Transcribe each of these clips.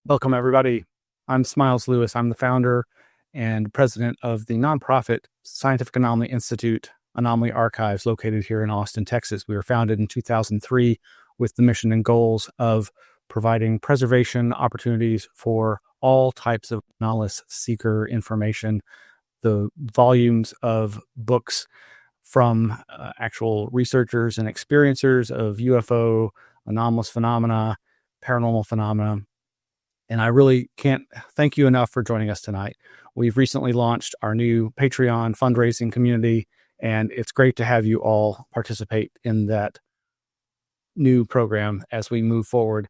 Welcome, everybody. I'm Smiles Lewis. I'm the founder and president of the nonprofit Scientific Anomaly Institute Anomaly Archives, located here in Austin, Texas. We were founded in 2003 with the mission and goals of providing preservation opportunities for all types of anomalous seeker information. The volumes of books from actual researchers and experiencers of UFO, anomalous phenomena, paranormal phenomena. And I really can't thank you enough for joining us tonight. We've recently launched our new Patreon fundraising community, and it's great to have you all participate in that new program as we move forward.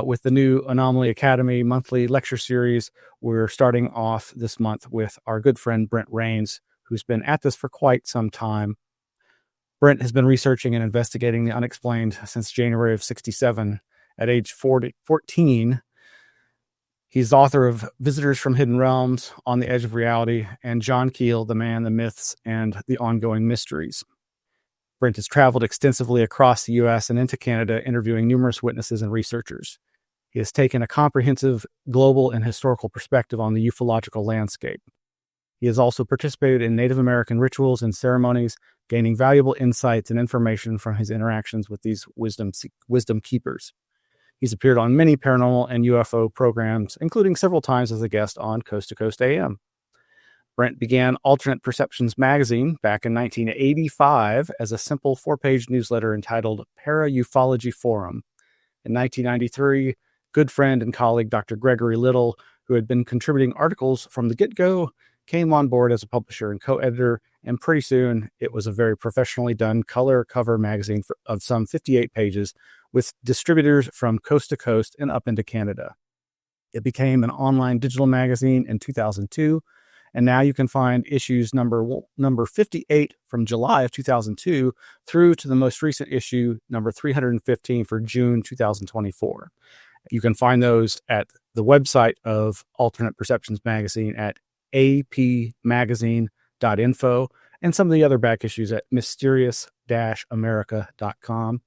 With the new Anomaly Academy monthly lecture series, we're starting off this month with our good friend Brent Raynes, who's been at this for quite some time. Brent has been researching and investigating the unexplained since January of '67. At age 14, he's the author of Visitors from Hidden Realms, On the Edge of Reality, and John Keel, The Man, the Myths, and the Ongoing Mysteries. Brent has traveled extensively across the U.S. and into Canada, interviewing numerous witnesses and researchers. He has taken a comprehensive global and historical perspective on the ufological landscape. He has also participated in Native American rituals and ceremonies, gaining valuable insights and information from his interactions with these wisdom keepers. He's appeared on many paranormal and UFO programs, including several times as a guest on Coast to Coast AM. Brent began Alternate Perceptions magazine back in 1985 as a simple 4-page newsletter entitled Para-Ufology Forum. In 1993, good friend and colleague Dr. Gregory Little, who had been contributing articles from the get-go, came on board as a publisher and co-editor, and pretty soon it was a very professionally done color cover magazine of some 58 pages with distributors from coast to coast and up into Canada. It became an online digital magazine in 2002, and now you can find issues number 58 from July of 2002 through to the most recent issue, number 315 for June 2024. You can find those at the website of Alternate Perceptions magazine at apmagazine.info, and some of the other back issues at mysterious-america.com.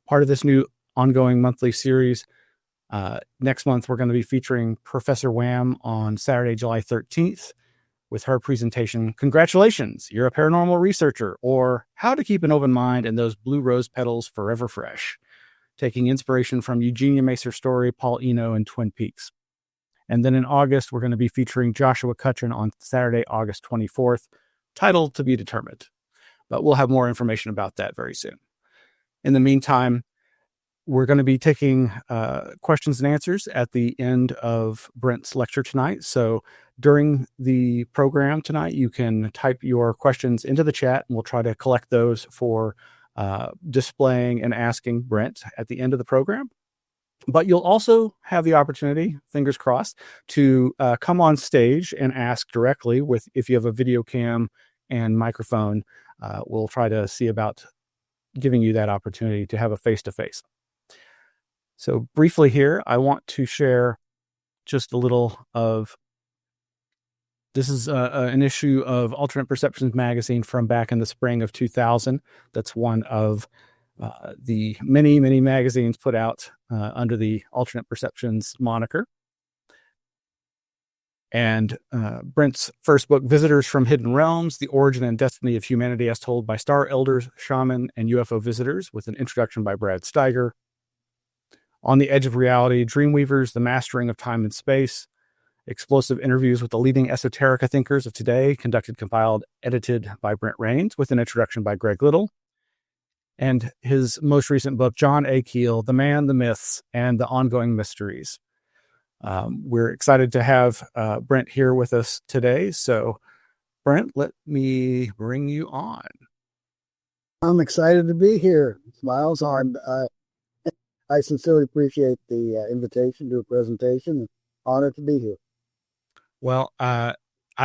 Part of this new ongoing monthly series, next month we're going to be featuring Professor Wham on Saturday, July 13th, with her presentation, Congratulations, You're a Paranormal Researcher, or How to Keep an Open Mind and Those Blue Rose Petals Forever Fresh, taking inspiration from Eugenia Macer's story, Paul Eno, and Twin Peaks. And then in August, we're going to be featuring Joshua Cutchin on Saturday, August 24th, titled To Be Determined. But we'll have more information about that very soon. In the meantime, we're going to be taking questions and answers at the end of Brent's lecture tonight. So during the program tonight, you can type your questions into the chat, and we'll try to collect those for displaying and asking Brent at the end of the program. But you'll also have the opportunity, fingers crossed, to come on stage and ask directly if you have a video cam and microphone. We'll try to see about giving you that opportunity to have a face-to-face. So briefly here, I want to share just a little of, this is an issue of Alternate Perceptions magazine from back in the spring of 2000. That's one of the many, many magazines put out under the Alternate Perceptions moniker. And Brent's first book, Visitors from Hidden Realms, The Origin and Destiny of Humanity as Told by Star Elders, Shaman, and UFO Visitors, with an introduction by Brad Steiger. On the Edge of Reality, Dreamweavers, The Mastering of Time and Space, explosive interviews with the leading esoterica thinkers of today, conducted, compiled, edited by Brent Raynes, with an introduction by Greg Little. And his most recent book, John A. Keel, The Man, the Myths, and the Ongoing Mysteries. We're excited to have Brent here with us today. So, Brent, let me bring you on. I'm excited to be here, Smiles. I sincerely appreciate the invitation to a presentation. Honored to be here. Well, I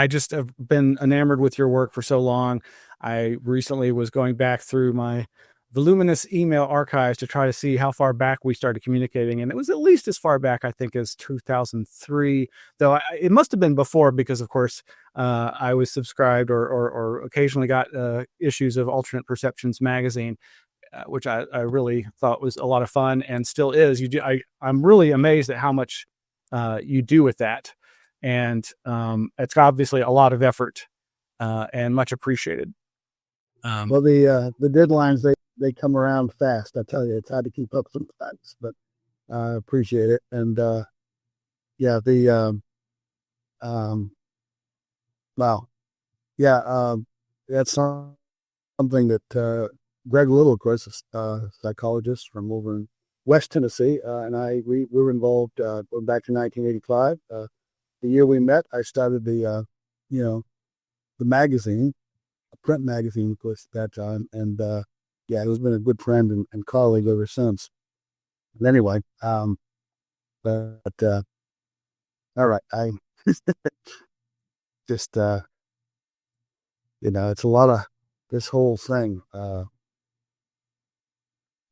just have been enamored with your work for so long. I recently was going back through my voluminous email archives to try to see how far back we started communicating. And it was at least as far back, I think, as 2003, though it must have been before, because of course, I was subscribed or occasionally got issues of Alternate Perceptions magazine, which I really thought was a lot of fun and still is. I'm really amazed at how much you do with that. And it's obviously a lot of effort and much appreciated. Well, the deadlines they come around fast. I tell you, it's hard to keep up sometimes, but I appreciate it. And yeah, the um, wow, yeah, that's something that Greg Little, of course, is a psychologist from over in West Tennessee, and we were involved going back to 1985. The year we met, I started you know, the magazine, a print magazine, of course, at that time, and yeah, he's been a good friend and colleague ever since. And anyway, but all right, I just it's a lot of this whole thing. A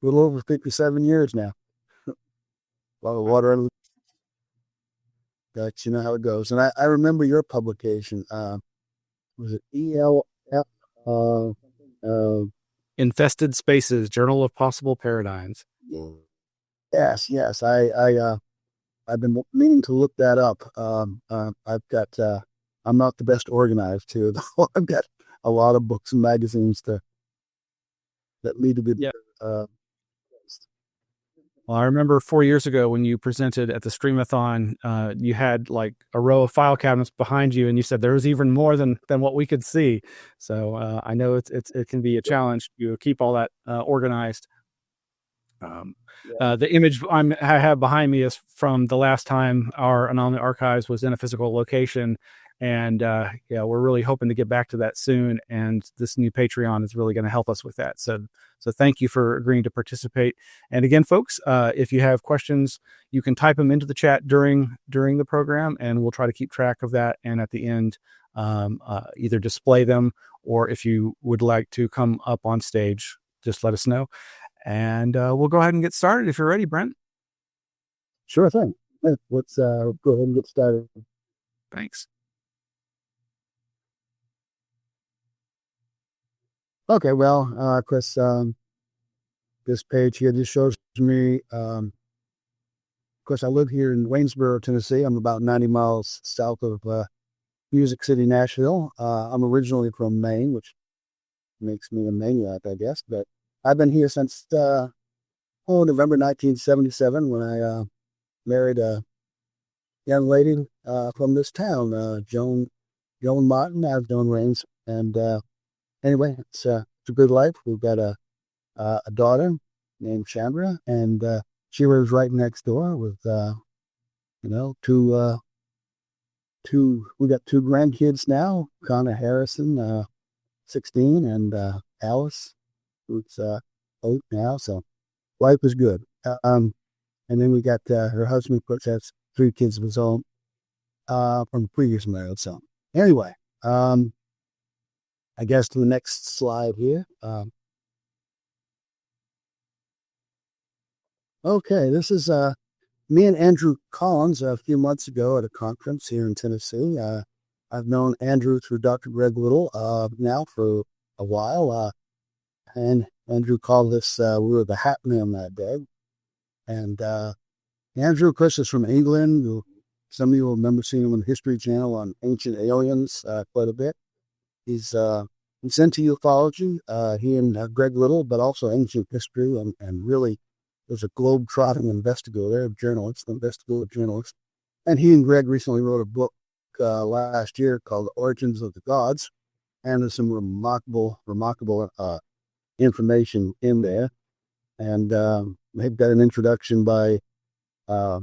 little over 57 years now. A lot of water and you know how it goes. And I remember your publication. Was it ELF? Uh, Infested Spaces, Journal of Possible Paradigms. yes. I've been meaning to look that up. I've got. I'm not the best organized too. I've got a lot of books and magazines that need to be. Yeah. Uh, Well, I remember 4 years ago when you presented at the Streamathon, you had like a row of file cabinets behind you, and you said there was even more than what we could see. So I know it can be a challenge to keep all that organized. The image I have behind me is from the last time our Anomaly Archives was in a physical location. And yeah, we're really hoping to get back to that soon. And this new Patreon is really going to help us with that. So thank you for agreeing to participate. And again, folks, if you have questions, you can type them into the chat during the program, and we'll try to keep track of that. And at the end, either display them, or if you would like to come up on stage, just let us know. And we'll go ahead and get started if you're ready, Brent. Sure thing. Let's go ahead and get started. Thanks. Okay, well, Chris, this page here just shows me, of course, I live here in Waynesboro, Tennessee. I'm about 90 miles south of Music City, Nashville. I'm originally from Maine, which makes me a maniac, I guess, but I've been here since November 1977 when I married a young lady from this town, Joan Martin, out of Joan Raynes, and anyway, it's a good life. We've got a daughter named Chandra, and she lives right next door with we got two grandkids now, Connor Harrison, 16, and Alice, who's 8 now. So life is good. And then we got her husband, of course, has 3 kids of his own from previous marriage. So anyway, I guess to the next slide here. Okay, this is me and Andrew Collins a few months ago at a conference here in Tennessee. I've known Andrew through Dr. Greg Little now for a while, and Andrew called us, we were the Hat Man that day. And Andrew, of course, is from England. Some of you will remember seeing him on the History Channel on Ancient Aliens quite a bit. He's into ufology, he and Greg Little, but also ancient history, and really was a globe-trotting investigator, investigative journalist. And he and Greg recently wrote a book last year called Origins of the Gods, and there's some remarkable information in there. And they've got an introduction by, the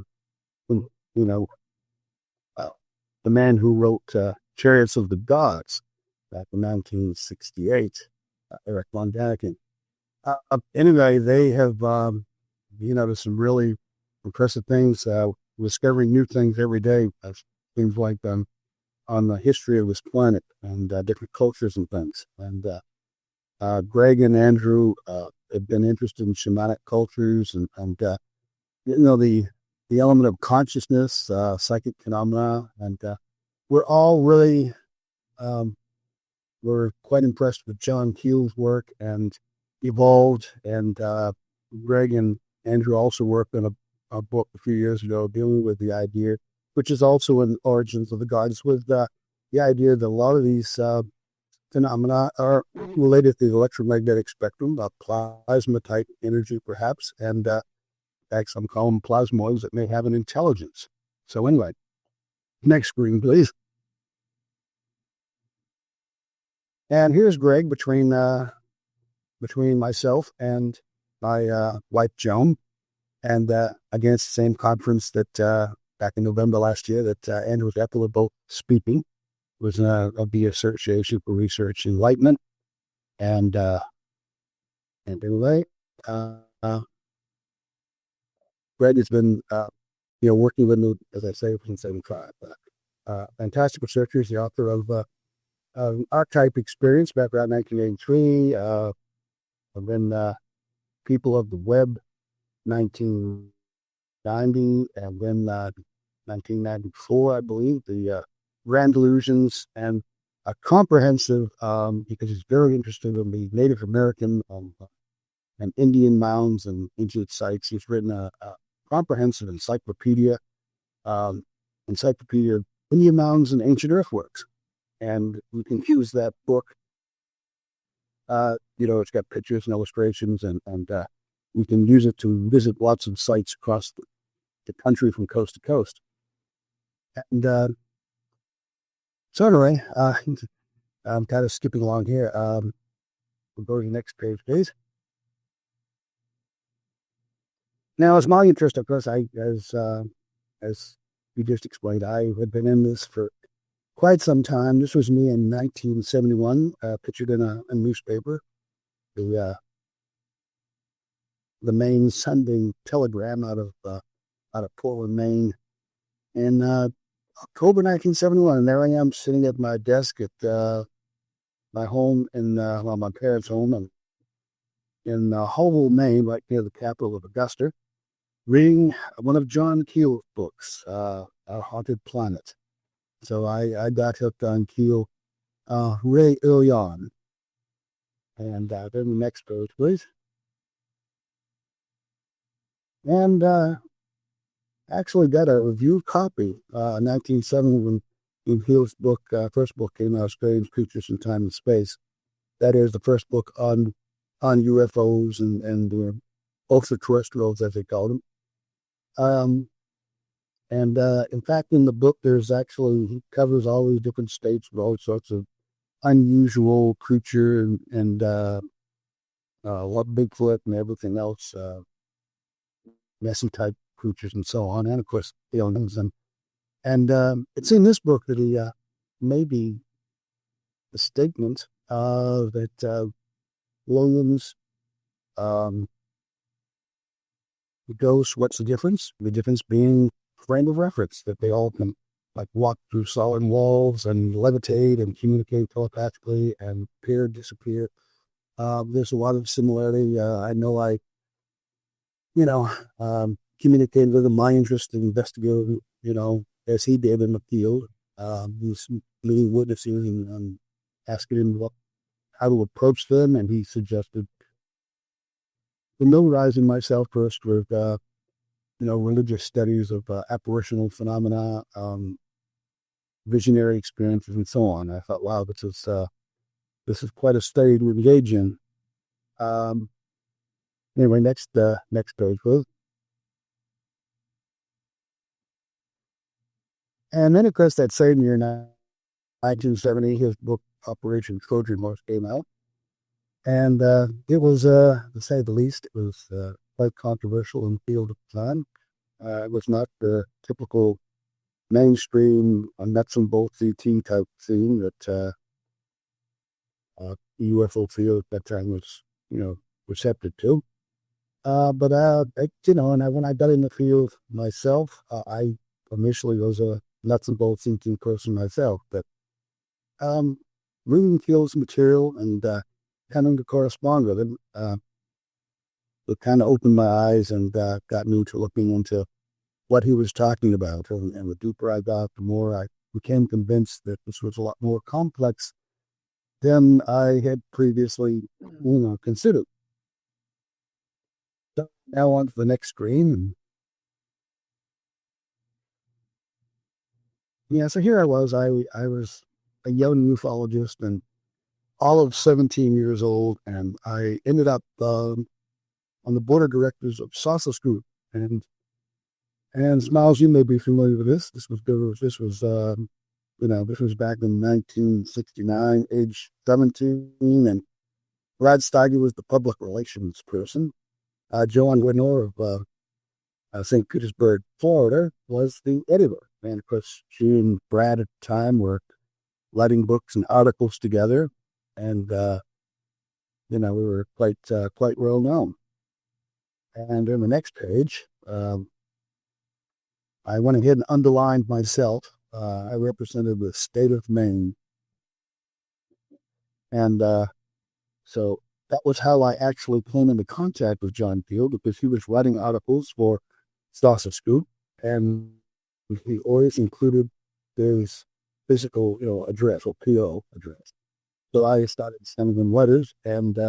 man who wrote Chariots of the Gods back in 1968, Eric von Daniken. Anyway, they have, there's some really impressive things, discovering new things every day. Things like on the history of this planet and different cultures and things. And Greg and Andrew have been interested in shamanic cultures and the element of consciousness, psychic phenomena, and we're all really we're quite impressed with John Keel's work and Evolved, and Greg and Andrew also worked on a book a few years ago dealing with the idea which is also in Origins of the Gods, with the idea that a lot of these phenomena are related to the electromagnetic spectrum, plasma type energy perhaps, and in fact, some call them plasmoids that may have an intelligence. So anyway, next screen, please. And here's Greg between myself and my wife Joan, and against the same conference that back in November last year that Andrew and Ethel were both speaking. It was of the Association for Research Enlightenment, and anyway, uh, uh, Greg has been working with, as I say, since 75. Fantastic researcher. He's the author of Archetype Experience back around 1983, and then People of the Web 1990, and then 1994, I believe, the Grand Illusions, and a comprehensive, because he's very interested in the Native American and Indian mounds and ancient sites. He's written a comprehensive um, encyclopedia of Indian mounds and ancient earthworks. And we can use that book. It's got pictures and illustrations, and we can use it to visit lots of sites across the country from coast to coast. And so anyway, I'm kind of skipping along here. We'll go to the next page, please. Now, as my interest, of course, as you just explained, I had been in this for quite some time. This was me in 1971, pictured in a newspaper, the Maine Sunday Telegram out of Portland, Maine, in October 1971. And there I am sitting at my desk at my home my parents' home in Howell, Maine, right near the capital of Augusta, reading one of John Keel's books, Our Haunted Planet. So I got hooked on Keel really early on. And then the next page, please. And actually got a review copy in 1970 when Keel's book, first book came out, Strange Creatures in Time and Space. That is the first book on UFOs and extraterrestrials, as they call them. And in fact, in the book, he covers all these different states with all sorts of unusual creature and what Bigfoot and everything else, messy type creatures and so on, and of course aliens. And it's in this book that he maybe the statement that Williams, the ghost. What's the difference? The difference being frame of reference, that they all can like walk through solid walls and levitate and communicate telepathically and appear, disappear. There's a lot of similarity. I know communicated with him, my interest in investigating, as he did in the field. He was living witnessing and asking him how to approach them, and he suggested familiarizing myself first with, religious studies of apparitional phenomena, visionary experiences, and so on. I thought, wow, this is quite a study to engage in. Anyway, next page, please. And then, of course, that same year, 1970, his book Operation Trojan Horse came out, and it was, to say the least, it was quite controversial in the field at the time. It was not the typical mainstream nuts and bolts ET type thing that the UFO field at that time was, receptive to. But when I got in the field myself, I initially was a nuts and bolts ET person myself, but reading Keel's material and tending to correspond with him, it kind of opened my eyes and got me to looking into what he was talking about. And the deeper I got, the more I became convinced that this was a lot more complex than I had previously, considered. So now on to the next screen. Yeah, so here I was. I was a young ufologist and all of 17 years old, and I ended up on the board of directors of Saucer Group. And Smiles, you may be familiar with this. This was back in 1969, age 17, and Brad Steiger was the public relations person. Joan Winor of St. Petersburg, Florida, was the editor. And of course, she and Brad at the time were writing books and articles together, and we were quite well known. And in the next page, I went ahead and underlined myself. I represented the state of Maine, and so that was how I actually came into contact with John Field, because he was writing articles for Saucer Scoop, and he always included his physical, address or PO address. So I started sending him letters, and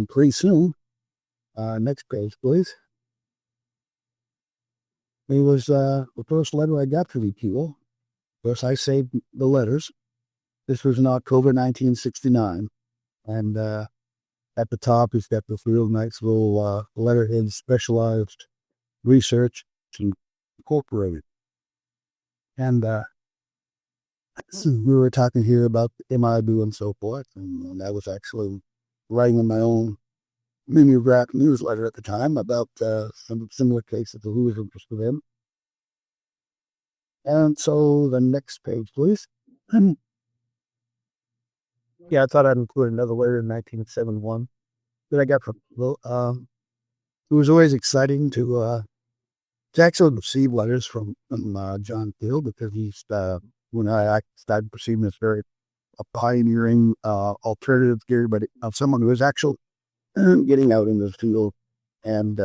pretty soon, next page, please. It was the first letter I got from people. Of course, I saved the letters. This was in October 1969, and at the top, he's got this real nice little letterhead, Specialized Research Incorporated. And we were talking here about MIB and so forth, and I was actually writing in my own mimeograph newsletter at the time about some similar cases of who was interested in. And so the next page, please. Yeah, I thought I'd include another letter in 1971 that I got from it was always exciting to actually receive letters from John Field, because he's when I started perceiving this very a pioneering alternative theory, but of someone who was actually getting out in the field and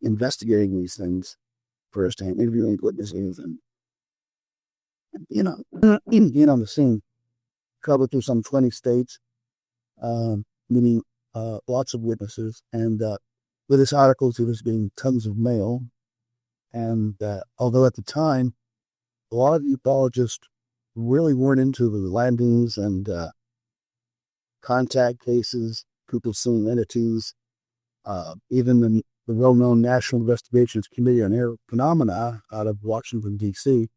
investigating these things firsthand, interviewing witnesses, and even being on the scene. Traveled through some 20 states, meeting lots of witnesses, and with his articles, he was getting tons of mail. And although at the time, a lot of ufologists really weren't into the landings and contact cases, people seeing entities, even the well-known National Investigations Committee on Air Phenomena out of Washington, D.C.,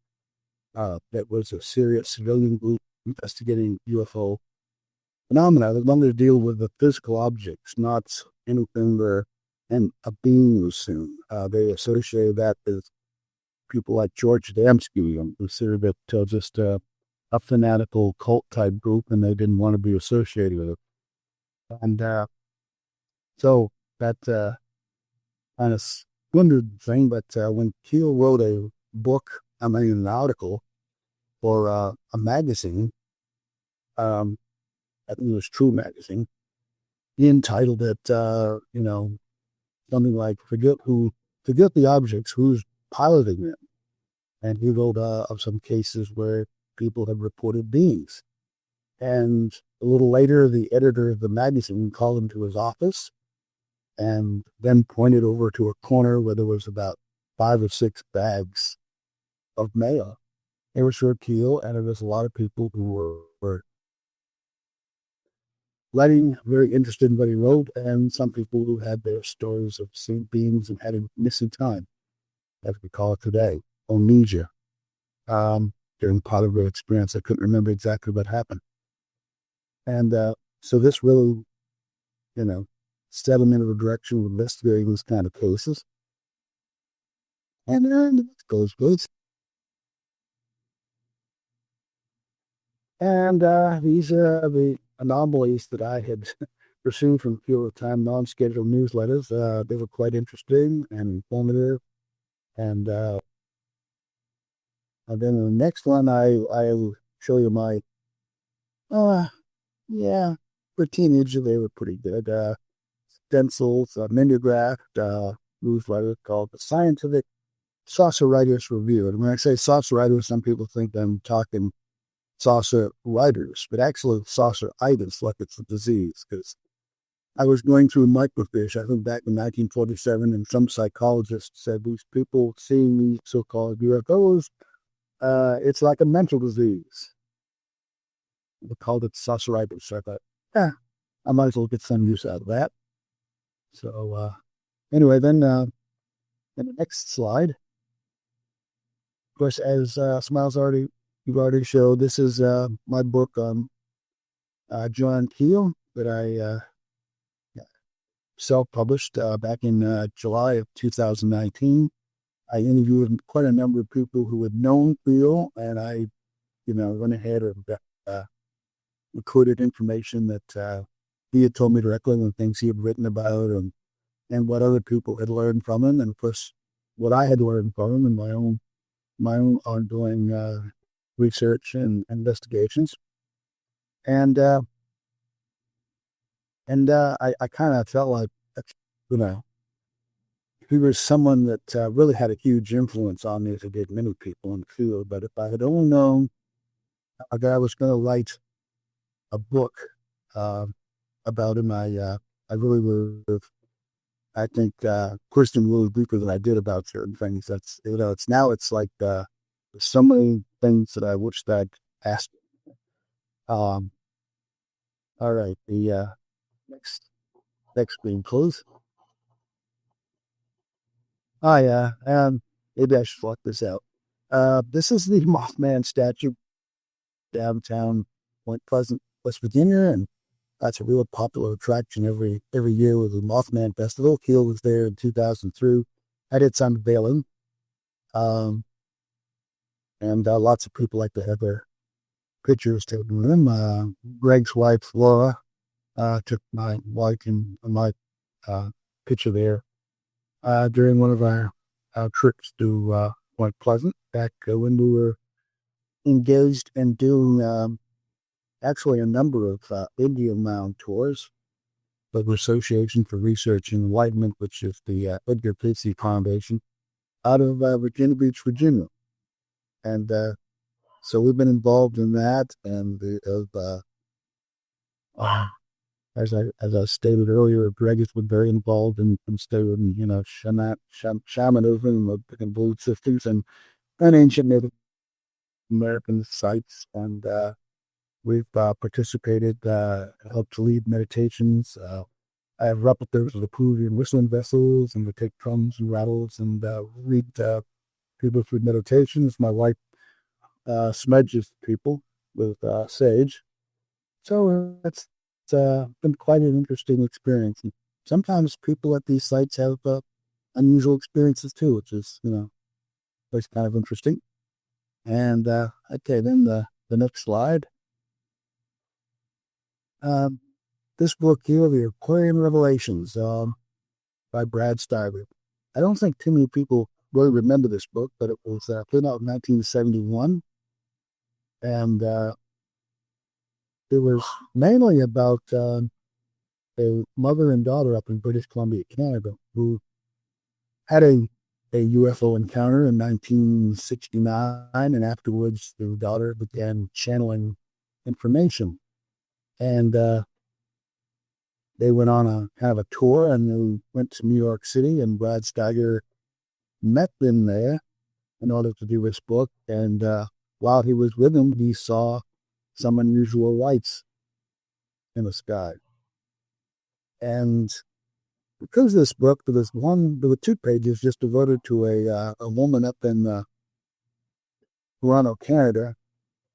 that was a serious civilian group investigating UFO phenomena. They wanted to deal with the physical objects, not anything where a being was seen. They associated that with people like George Adamski and considered it just a fanatical cult type group, and they didn't want to be associated with it. And so that kind of wondered thing. But when Keel wrote an article for a magazine, I think it was True Magazine, he entitled it, something like "Forget the objects, who's piloting them." And he wrote of some cases where people had reported beings. And a little later, the editor of the magazine called him to his office and then pointed over to a corner where there was about 5 or 6 bags of mail. They were for Keel, and there was a lot of people who were writing, very interested in what he wrote, and some people who had their stories of seeing beings and had a missing time, as we call it today, amnesia. During part of their experience, I couldn't remember exactly what happened. And so this really, set them into the direction of investigating these kind of cases. And then it goes good. And these are the anomalies that I had pursued from Pure Time non-scheduled newsletters. They were quite interesting and informative. And then the next one, I'll show you my, yeah, for teenagers, they were pretty good. Stencils, mimeographed newsletter called the Scientific Saucer Writers Review. And when I say saucer writers, some people think I'm talking saucer writers, but actually sauceritis, like it's a disease, because I was going through microfiche, I think back in 1947, and some psychologist said these people seeing these so-called UFOs It's like a mental disease. We called it sauceritis. So I thought, yeah, I might as well get some use out of that. So anyway, then in the next slide, of course, as Smiles already you've already showed, this is my book on John Keel that I self-published back in July of 2019. I interviewed quite a number of people who had known Keel, and I, went ahead and recorded information that he had told me directly and things he had written about and what other people had learned from him, and of course what I had learned from him in my own ongoing research and investigations. And I kind of felt like, you know, he was someone that really had a huge influence on me, as it did many people in the field. But if I had only known that I was going to write a book uh, about him, I really would have, I think, questioned really deeper than I did about certain things. That's, it's like there's so many things that I wish that I'd asked. Um, all right, the next next screen, please. Oh yeah, maybe I should block this out. This is the Mothman statue downtown Point Pleasant, West Virginia, and that's a real popular attraction every year with the Mothman Festival. Keel was there in 2003 at its unveiling, um, and lots of people like to have their pictures taken with him. Greg's wife Laura took my wife and my uh, picture there during one of our trips to Point Pleasant back when we were engaged in doing actually a number of Indian Mound tours of the Association for Research and Enlightenment, which is the Edgar Casey Foundation, out of Virginia Beach, Virginia. And so we've been involved in that, and uh, as I stated earlier, Greg has been very involved in studying, shamanism and belief systems and ancient Native American sites, and we've participated, helped to lead meditations. I have replicas of the Peruvian whistling vessels, and we take drums and rattles and lead people through meditations. My wife smudges people with sage. So it's been quite an interesting experience. And sometimes people at these sites have unusual experiences too, which is, always kind of interesting. And okay, then the next slide. Um, this book here, The Aquarian Revelations, by Brad Steiger. I don't think too many people really remember this book, but it was put out in 1971, and it was mainly about a mother and daughter up in British Columbia, Canada, who had a UFO encounter in 1969, and afterwards their daughter began channeling information. And they went on a kind of a tour, and they went to New York City, and Brad Steiger met them there in order to do his book. And while he was with them, he saw some unusual lights in the sky. And because of this book, there were 2 pages just devoted to a woman up in Toronto, Canada,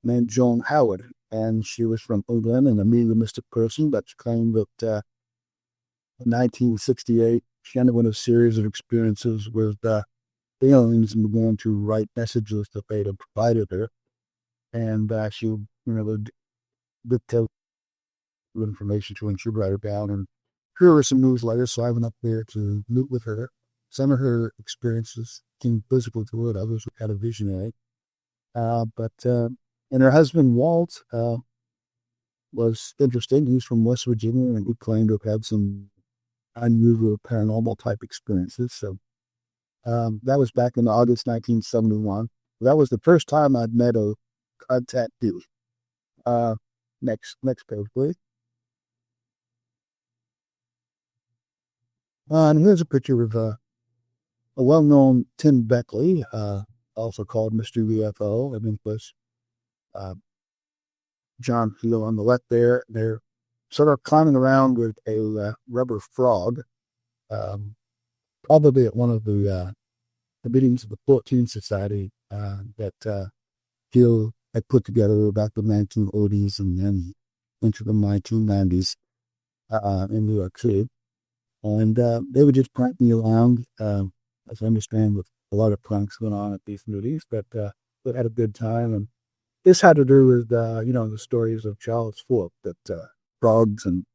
named Joan Howard. And she was from England and a mediumistic person, but she claimed that in 1968, she underwent a series of experiences with aliens and began to write messages that they had provided her. And she, would dictate information to her, and she'd write it down. And here are some newsletters, so I went up there to meet with her. Some of her experiences came physical to her, others were kind of visionary. And her husband, Walt, was interesting. He's from West Virginia, and he claimed to have had some unusual paranormal type experiences. So that was back in August 1971. That was the first time I'd met a contactee. Next page, please. And here's a picture of a well-known Tim Beckley, also called Mr. UFO. And then of course, uh, John Keel on the left there. They're sort of climbing around with a rubber frog, um, probably at one of the meetings of the 14 Society that Keel had put together back in the 1980s and then into the 1990s in New York City. And they would just prank me around, as I understand, with a lot of pranks going on at these movies, but we had a good time. And this had to do with, the stories of Charles Fort, that frogs and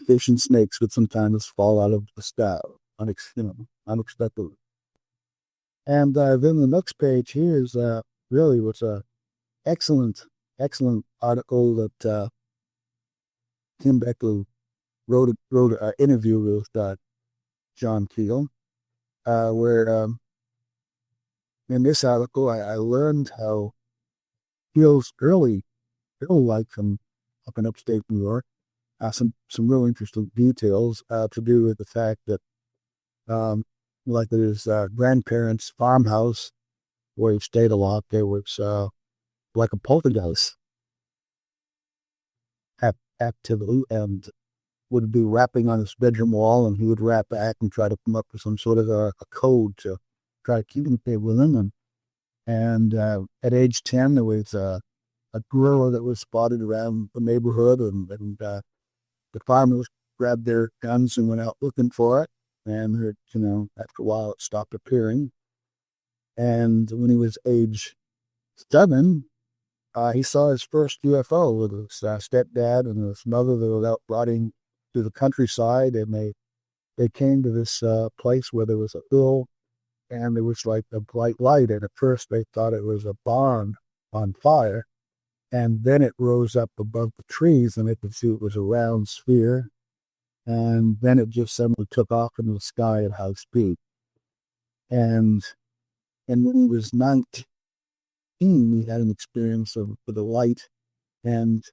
fish and snakes would sometimes fall out of the sky, unexpectedly. And then the next page here is really was a excellent, excellent article that Tim Beckler wrote an interview with John Keel, where in this article I learned how Keel's early life from up in upstate New York, some real interesting details to do with the fact that like at his grandparents' farmhouse where he stayed a lot, there was like a poltergeist activity, and would be rapping on his bedroom wall, and he would rap back and try to come up with some sort of a code to try to communicate with him. And at age 10, there was a gorilla that was spotted around the neighborhood, and the farmers grabbed their guns and went out looking for it. And after a while, it stopped appearing. And when he was age 7, he saw his first UFO with his stepdad and his mother. They were out riding through the countryside, and they came to this place where there was a hill, and there was like a bright light. And at first, they thought it was a barn on fire, and then it rose up above the trees, and they could see it was a round sphere. And then it just suddenly took off into the sky at high speed. And when he was 19, he had an experience with the light, and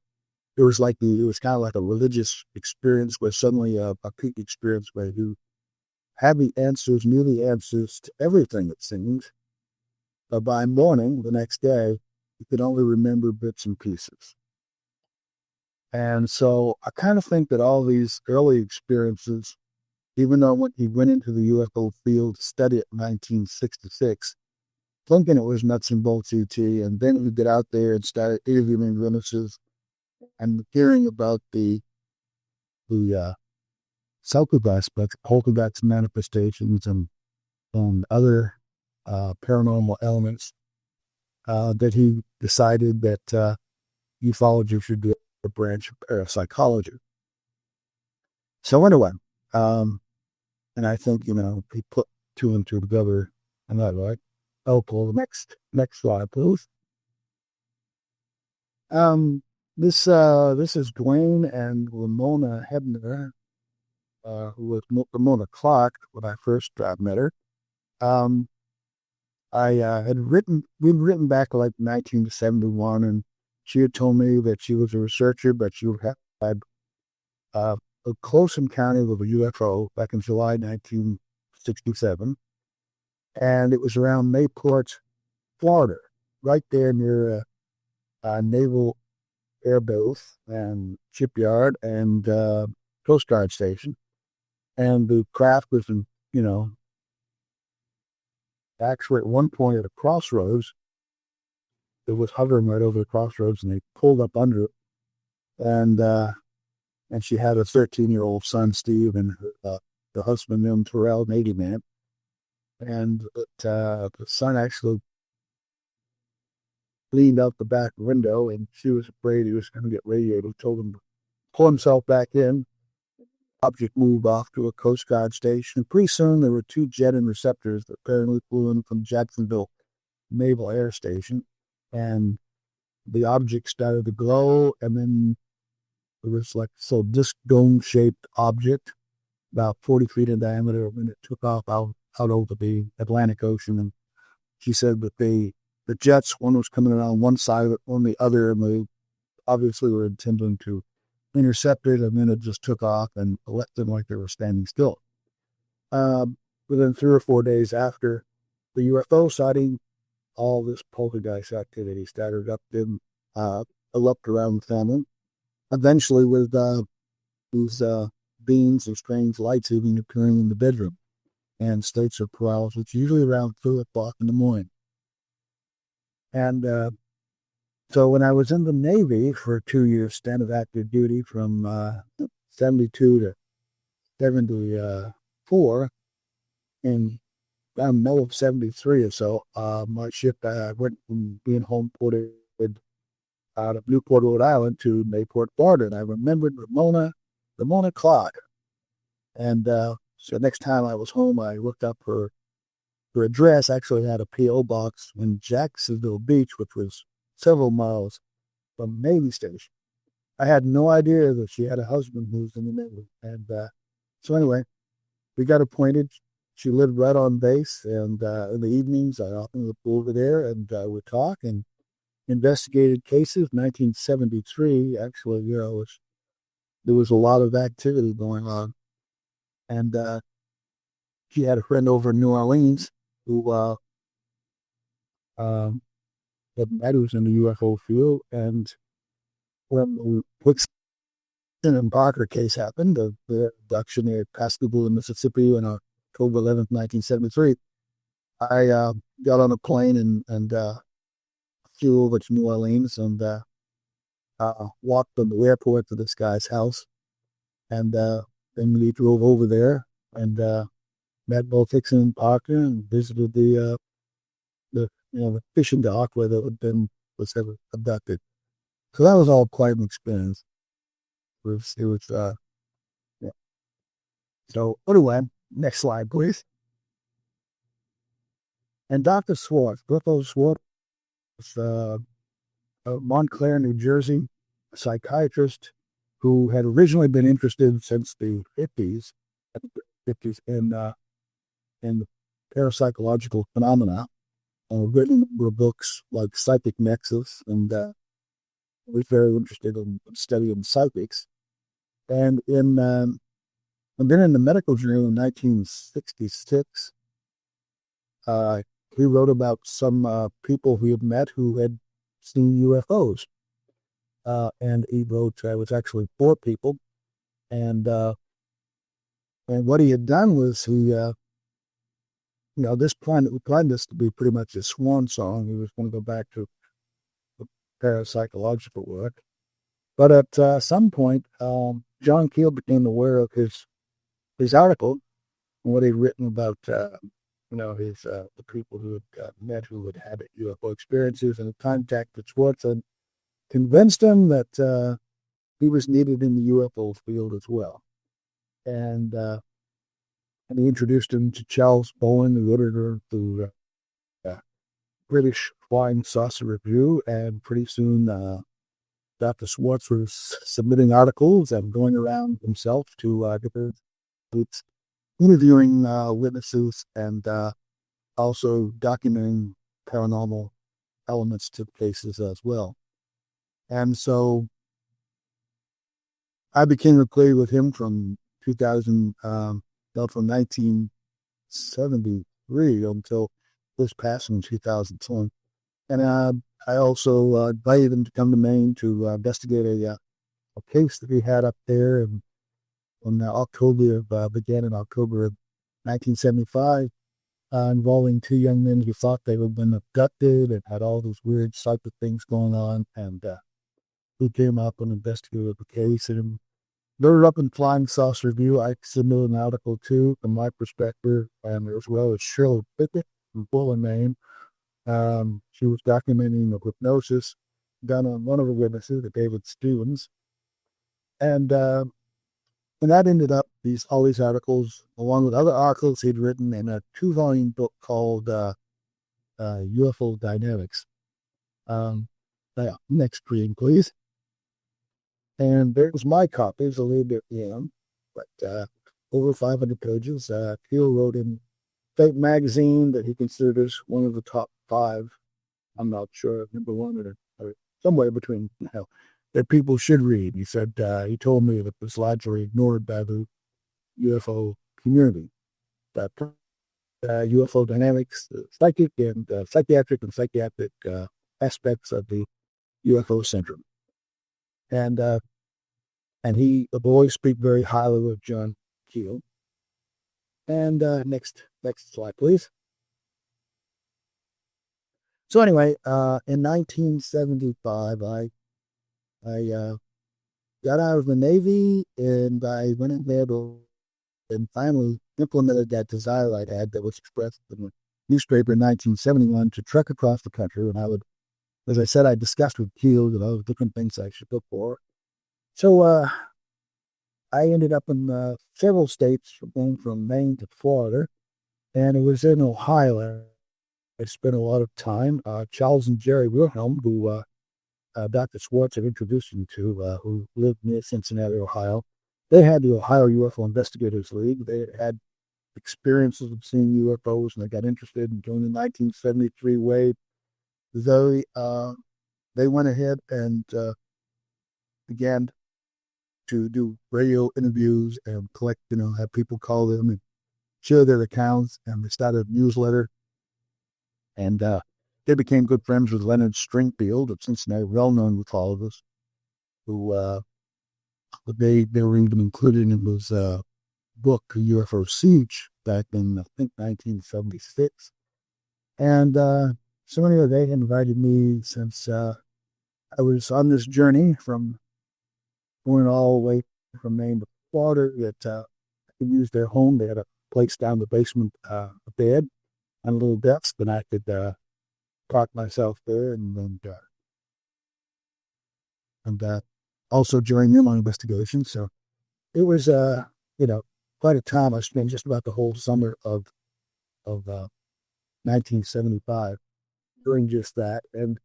it was kind of like a religious experience where suddenly a peak experience where you had the answers, knew the answers to everything, it seemed. But by morning, the next day, you could only remember bits and pieces. And so I kind of think that all these early experiences, even though when he went into the UFO field to study it in 1966, thinking it was nuts and bolts ET, and then we get out there and started interviewing witnesses and hearing about the succubus, but poltergeist manifestations and other paranormal elements, that he decided that ufology should be a branch of parapsychology. So anyway, and I think he put two and two together, and that right. Oh, pull the next slide, please. This is Dwayne and Ramona Hebner, who was Ramona Clark when I first met her. We'd written back like 1971, and she had told me that she was a researcher, but she had a close encounter with a UFO back in July 1967. And it was around Mayport, Florida, right there near Naval Air Base and shipyard and Coast Guard station. And the craft was, actually at one point at a crossroads. It was hovering right over the crossroads, and they pulled up under it. And she had a 13-year-old son, Steve, and the husband named Terrell, Navy man. And the son actually leaned out the back window, and she was afraid he was going to get radiated. Told him to pull himself back in. Object moved off to a Coast Guard station. Pretty soon, there were two jet interceptors that apparently flew in from Jacksonville Naval Air Station, and the object started to glow, and then there was like a disc dome-shaped object, about 40 feet in diameter, and it took off out over the Atlantic Ocean. And she said that the jets, one was coming around one side of it, one the other, and they obviously were intending to intercept it, and then it just took off and left them like they were standing still. Within 3 or 4 days after the UFO sighting, all this poltergeist activity started up in, erupted around the family. Eventually, with these beams and strange lights even occurring in the bedroom and states of paralysis, usually around 2 o'clock in the morning. And so when I was in the Navy for a 2 year stint of active duty from 72 to 74, in around May of 73 or so, my ship went from being home ported out of Newport, Rhode Island to Mayport, Florida. And I remembered Ramona Clark. And so next time I was home, I looked up her address. Actually had a P.O. box in Jacksonville Beach, which was several miles from the Navy station. I had no idea that she had a husband who was in the Navy. And so anyway, we got appointed. She lived right on base, and in the evenings, I often would go over there and would talk and investigated cases. 1973, actually, there was a lot of activity going on. And she had a friend over in New Orleans who um, had was in the UFO field. And when the Woodson and Parker case happened, the abduction near Pascagoula, Mississippi, on October 11th, 1973, I got on a plane and flew over to New Orleans and walked from the airport to this guy's house. And then we drove over there and met both Hickson and Parker and visited the fishing dock where was ever abducted. So that was all quite an experience. It was yeah. So anyway, next slide, please. And Dr. Swartz, Griffo Swartz, was Montclair, New Jersey, a psychiatrist who had originally been interested since the 50s, in parapsychological phenomena. Written a number of books like Psychic Nexus, and was very interested in studying psychics. And then in the medical journal in 1966, he wrote about some people he had met who had seen UFOs. And he wrote, it was actually 4 people. And what he had done was we planned this to be pretty much a swan song. He was going to go back to the parapsychological work. But at some point, John Keel became aware of his article and what he'd written about, the people who had met who had UFO experiences, and contacted Schwartz and convinced him that he was needed in the UFO field as well. And he introduced him to Charles Bowen, the editor of the British Flying Saucer Review, and pretty soon Dr. Schwartz was submitting articles and going around himself to different groups, interviewing witnesses and also documenting paranormal elements to cases as well. And so I became acquainted with him from 2000, from 1973 until this passing in 2010. And I also invited him to come to Maine to investigate a case that he had up there began in October of 1975, involving 2 young men who thought they had been abducted and had all those weird psychic things going on. And who came up and investigated the case. And they're up in Flying Saucer Review. I submitted an article too, from my perspective, and as well as Shirley Pickett from Portland, Maine. She was documenting the hypnosis done on one of the witnesses, David Stevens. And that ended up all these articles, along with other articles he'd written in a 2-volume book called UFO Dynamics. Next screen, please. And there's my copy. It's a little bit, but over 500 pages. Keel wrote in Fate magazine that he considers one of the top 5. I'm not sure, number 1 or somewhere between, that people should read. He said, he told me that was largely ignored by the UFO community. That UFO dynamics, psychic and psychiatric and psychiatric aspects of the UFO syndrome. And the boys speak very highly of John Keel. And next slide, please. So anyway, in 1975, I got out of the Navy and I went in there and finally implemented that desire I had that was expressed in the newspaper in 1971 to trek across the country. And I would, as I said, I discussed with Keel, different things I should look for. So I ended up in several states, going from Maine to Florida, and it was in Ohio. I spent a lot of time. Charles and Jerry Wilhelm, who Dr. Schwartz had introduced me to, who lived near Cincinnati, Ohio. They had the Ohio UFO Investigators League. They had experiences of seeing UFOs, and they got interested in doing the 1973 wave. They went ahead and began to do radio interviews and collect, have people call them and share their accounts. And they started a newsletter. And they became good friends with Leonard Stringfield of Cincinnati, well known ufologists, who they were even included in his book UFO Siege back in I think 1976. And so anyway, they invited me since I was on this journey from going all the way from Maine to Florida that I could use their home. They had a place down the basement, a bed and a little desk, and I could park myself there and also join them on investigation. So it was, quite a time. I spent just about the whole summer of 1975 doing just that. And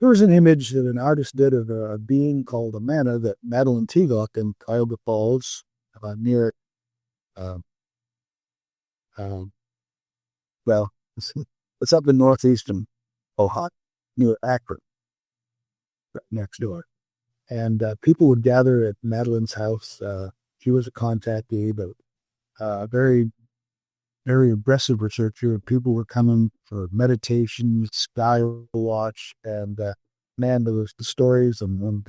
there was an image that an artist did of a being called Amanda that Madeline Teagock in Cuyahoga Falls, near, um, um, well, it's up in northeastern Ohio, near Akron, right next door. And people would gather at Madeline's house. She was a contactee, but very, very aggressive researcher. People were coming for meditation, sky watch, and man, there was the stories. And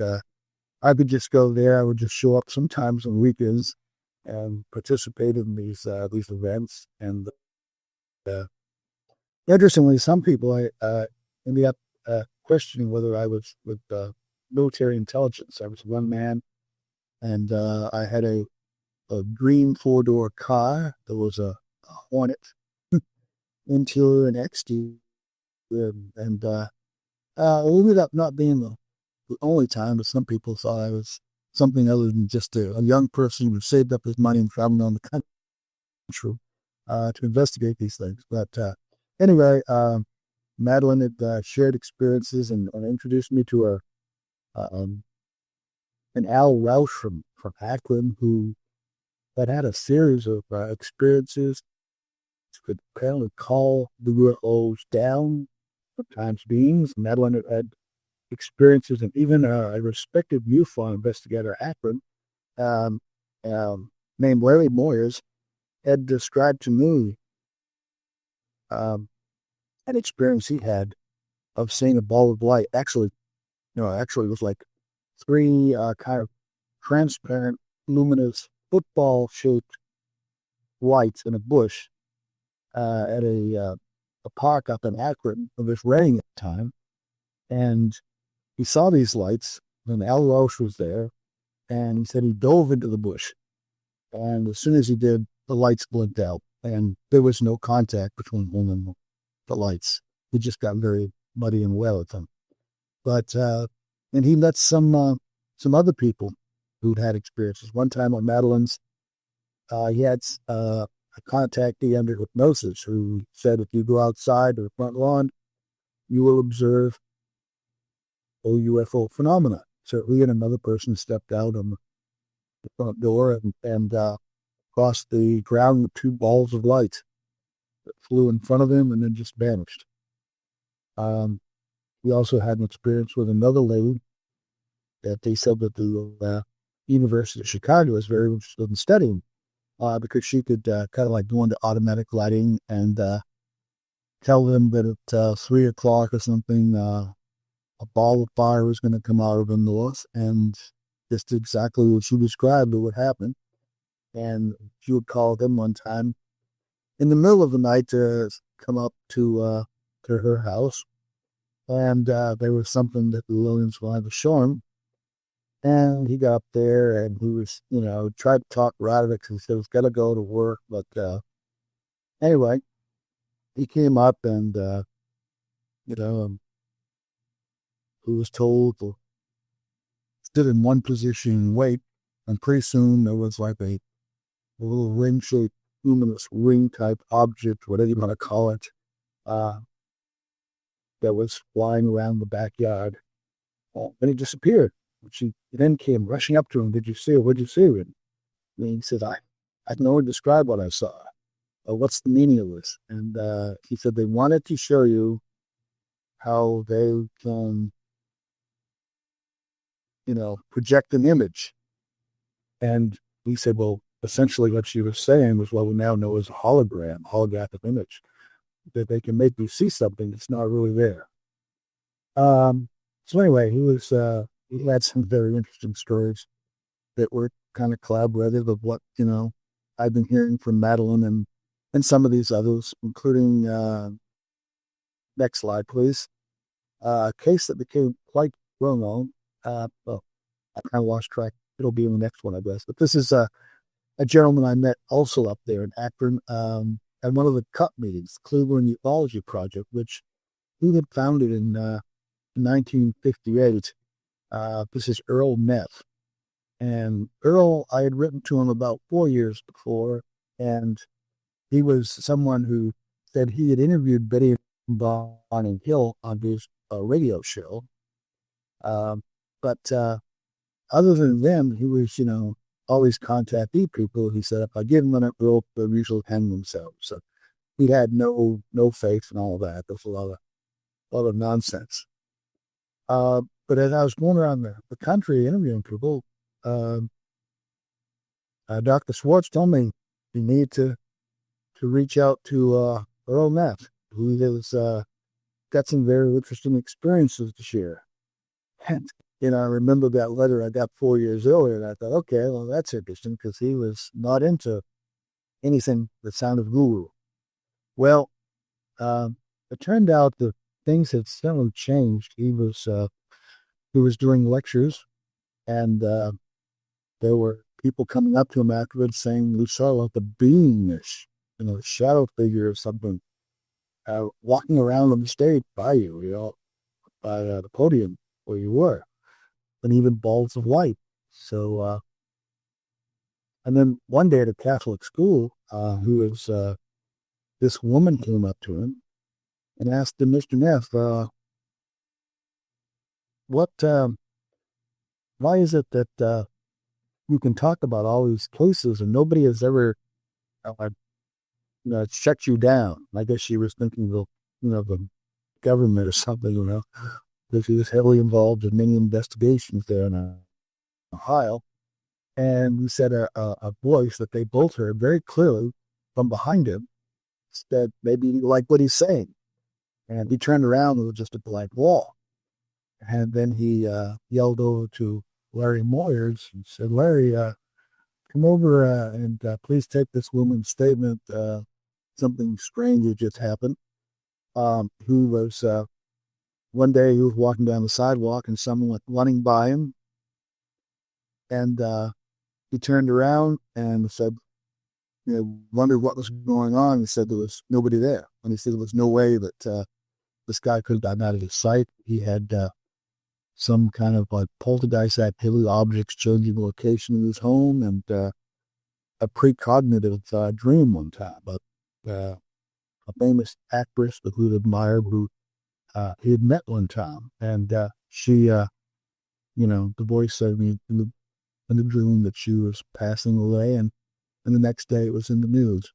I could just go there. I would just show up sometimes on weekends and participate in these events. And uh, interestingly, some people I ended up questioning whether I was with military intelligence. I was one man, and I had a green four-door car. There was a Hornet interior and exterior, and it ended up not being the only time, but some people thought I was something other than just a young person who saved up his money and traveled on the country to investigate these things. But anyway, Madeline had shared experiences and introduced me to um, an Al Roush from Akron who had a series of experiences, could apparently call the UFOs down, sometimes beings. Madeline had experiences, and even a respected UFO investigator, Akron, um, named Larry Moyers, had described to me an experience he had of seeing a ball of light. Actually, it was like three kind of transparent, luminous, football-shaped lights in a bush at a park up in Akron. It was raining at the time, and he saw these lights, and Al Roche was there, and he said he dove into the bush, and as soon as he did, the lights blinked out, and there was no contact between him and the lights. He just got very muddy and wet with them. But and he met some other people who'd had experiences. One time on Madeline's, he had a contactee under hypnosis who said if you go outside to the front lawn, you will observe UFO phenomena. So he and another person stepped out on the front door and crossed the ground with two balls of light that flew in front of him and then just vanished. We also had an experience with another lady that they said that the University of Chicago is very interested in studying because she could kind of like go into automatic lighting and tell them that at 3 o'clock or something, a ball of fire was going to come out of the north, and just exactly what she described it would happen. And she would call them one time in the middle of the night to come up to her house, and there was something that the Williams wanted to show him. And he got up there and he was, tried to talk her out of it because he said he was going to go to work. But anyway, he came up and, you know, um, he was told to sit in one position and wait. And pretty soon there was like a little ring shaped, luminous ring type object, whatever you want to call it, uh, that was flying around the backyard. And he disappeared. She then came rushing up to him. Did you see it? What did you see? And he said, I can only describe what I saw. What's the meaning of this? And he said, they wanted to show you how they can, project an image. And we said, well, essentially what she was saying was what we now know as a hologram, holographic image, that they can make you see something that's not really there. So anyway, he had some very interesting stories that were kind of collaborative of what, I've been hearing from Madeline and some of these others, including, next slide, please. A case that became quite well known. Well, I kind of lost track. It'll be in the next one, I guess. But this is a gentleman I met also up there in Akron at one of the CUP meetings, Cleveland Ufology Project, which he had founded in 1958. This is Earl Neff. And Earl, I had written to him about 4 years before, and he was someone who said he had interviewed Betty Bonnie Hill on his radio show. But other than them, he was, always contacting people. He said, if I give them an envelope, they'll usually hang themselves. So he had no faith in all of that. There was a lot of nonsense. But as I was going around the country interviewing people, uh, Dr. Schwartz told me you need to reach out to Earl Neff, who has got some very interesting experiences to share. And, I remember that letter I got 4 years earlier, and I thought, okay, well, that's interesting because he was not into anything that sounded guru. Well, it turned out that things had suddenly changed. He was doing lectures, and there were people coming up to him afterwards saying, we saw like a beingish, a shadow figure or something, walking around on the stage by you, by the podium where you were, and even balls of light. So, and then one day at a Catholic school, this woman came up to him and asked him, Mr. Neff, what, why is it that you can talk about all these cases and nobody has ever shut you down? I guess she was thinking of, the government or something, because he was heavily involved in many investigations there in Ohio. And he said a voice that they both heard very clearly from behind him said, maybe you like what he's saying. And he turned around and it was just a blank wall. And then he yelled over to Larry Moyers and said, Larry, come over and please take this woman's statement. Something strange had just happened. Who was one day he was walking down the sidewalk and someone went running by him. And he turned around and said, wondered what was going on. He said there was nobody there. And he said there was no way that this guy could have gotten out of his sight. He had some kind of like poltergeist activity, objects changing the location of his home, and a precognitive dream one time. But a famous actress that he admired, who he had met one time, and she, the voice said in the dream that she was passing away, and the next day it was in the news.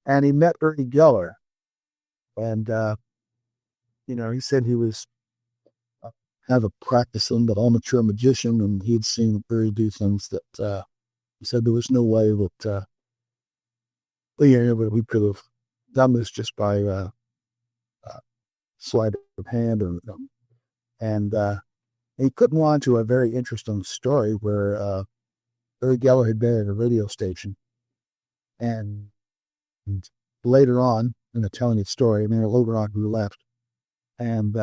And he met Uri Geller, and he said he was kind of a practicing but amateur magician, and he'd seen Uri do things that he said there was no way that yeah, but we could have done this just by uh, sleight of hand, and he couldn't on to a very interesting story where Uri Geller had been at a radio station, and later on, in the telling his story, I mean, later on, who left, and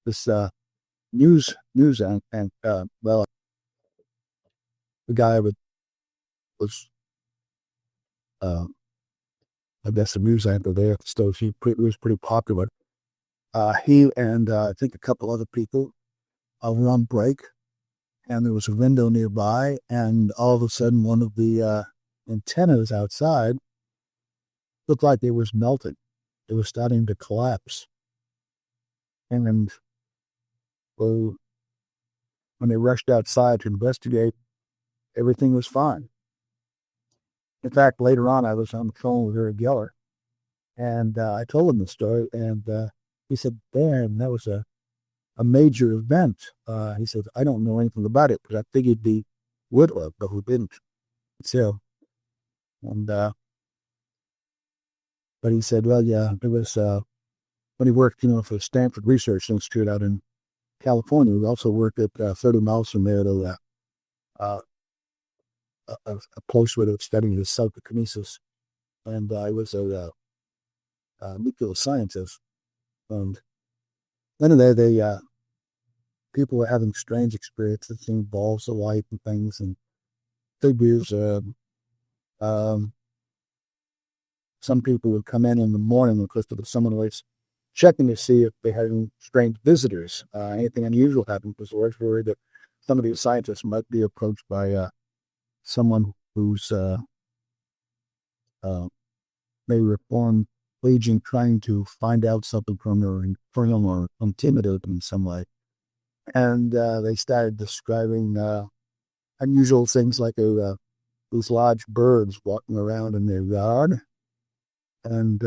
this news and well, the guy was uh, I guess the news anchor there, so he was pretty popular. He and I think a couple other people were on break, and there was a window nearby, and all of a sudden, one of the antennas outside looked like it was melting. It was starting to collapse, and well, when they rushed outside to investigate, everything was fine. In fact, later on, I was on the phone with Uri Geller, and I told him the story, and he said, "Damn, that was a major event." He said, "I don't know anything about it, but I figured the would have, but who didn't." So, and but he said, "Well, yeah, it was when he worked, for the Stanford Research Institute out in California. He also worked at 30 miles from there to uh, a place where they were studying the psychokinesis, and I was a nuclear scientist. And anyway, they people were having strange experiences, seeing balls of light and things, and figures. Um, some people would come in the morning because there was someone always checking to see if they had any strange visitors. Anything unusual happened because they were worried that some of these scientists might be approached by someone who's uh, maybe reformed Legion trying to find out something from her and from them or intimidate them in some way. And they started describing unusual things like these large birds walking around in their yard. And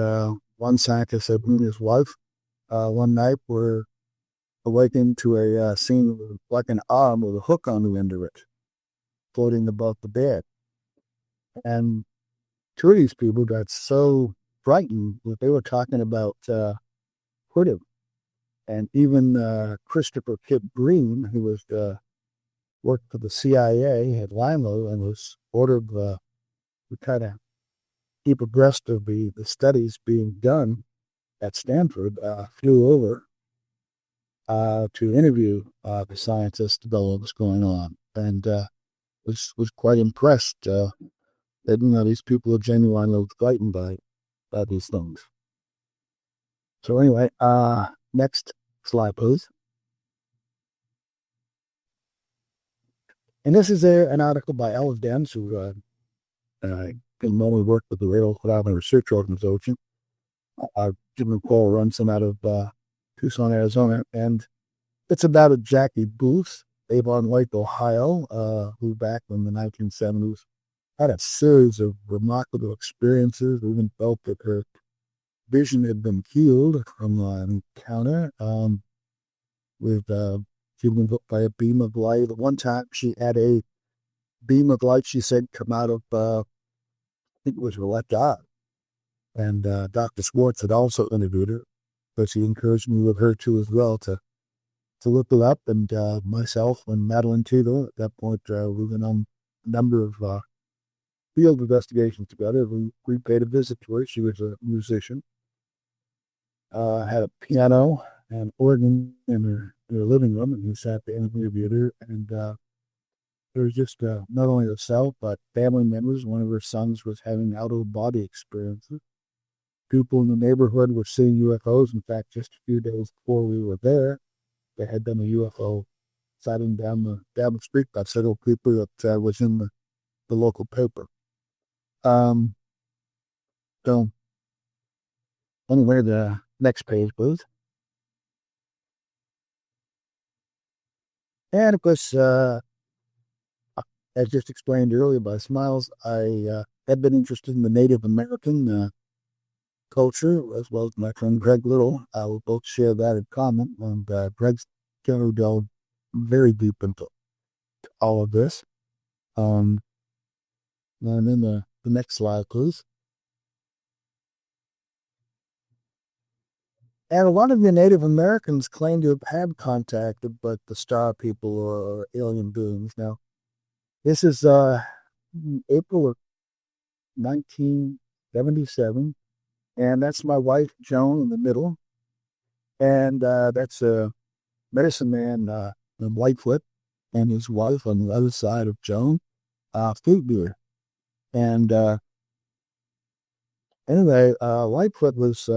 one scientist said he and his wife one night were awakened to a scene with like an arm with a hook on the end of it, floating above the bed. And two of these people got so frightened that they were talking about hoodoo. And even Christopher Kip Green, who was worked for the CIA, had Limo and was ordered to kind of keep abreast of the studies being done at Stanford, flew over to interview the scientists about what was going on, and was quite impressed that these people are genuinely frightened by these things. So anyway, next slide, please. And this is an article by Alice Dens, who can normally work with the Rail Phenomenon Research Organization. Jim Paul runs them out of Tucson, Arizona, and it's about a Jackie Booth, Avon Lake, Ohio, who back in the 1970s had a series of remarkable experiences. Even felt that her vision had been healed from an encounter with she was hit by a beam of light. At one time, she had a beam of light, she said, come out of, I think it was her left eye. And Dr. Schwartz had also interviewed her, but she encouraged me with her too as well to look it up. And myself and Madeline Tito, at that point, we went on a number of field investigations together. We paid a visit to her. She was a musician, had a piano and organ in her living room, and we sat there and interviewed her. And there was just not only herself, but family members. One of her sons was having out-of-body experiences. People in the neighborhood were seeing UFOs. In fact, just a few days before we were there, they had done a UFO sighting down the street by several people that was in the local paper. Um, so anyway, the next page, please. And of course, as just explained earlier by Smiles, I had been interested in the Native American culture as well as my friend Greg Little. We both share that in common, and Greg's kind of delved very deep into all of this. And in the the next slide, please. And a lot of the Native Americans claim to have had contact with but the star people or alien beings. Now, this is April of 1977, and that's my wife Joan in the middle, and that's a medicine man named Lightfoot, and his wife on the other side of Joan, Fruit Beer. And anyway, Lightfoot was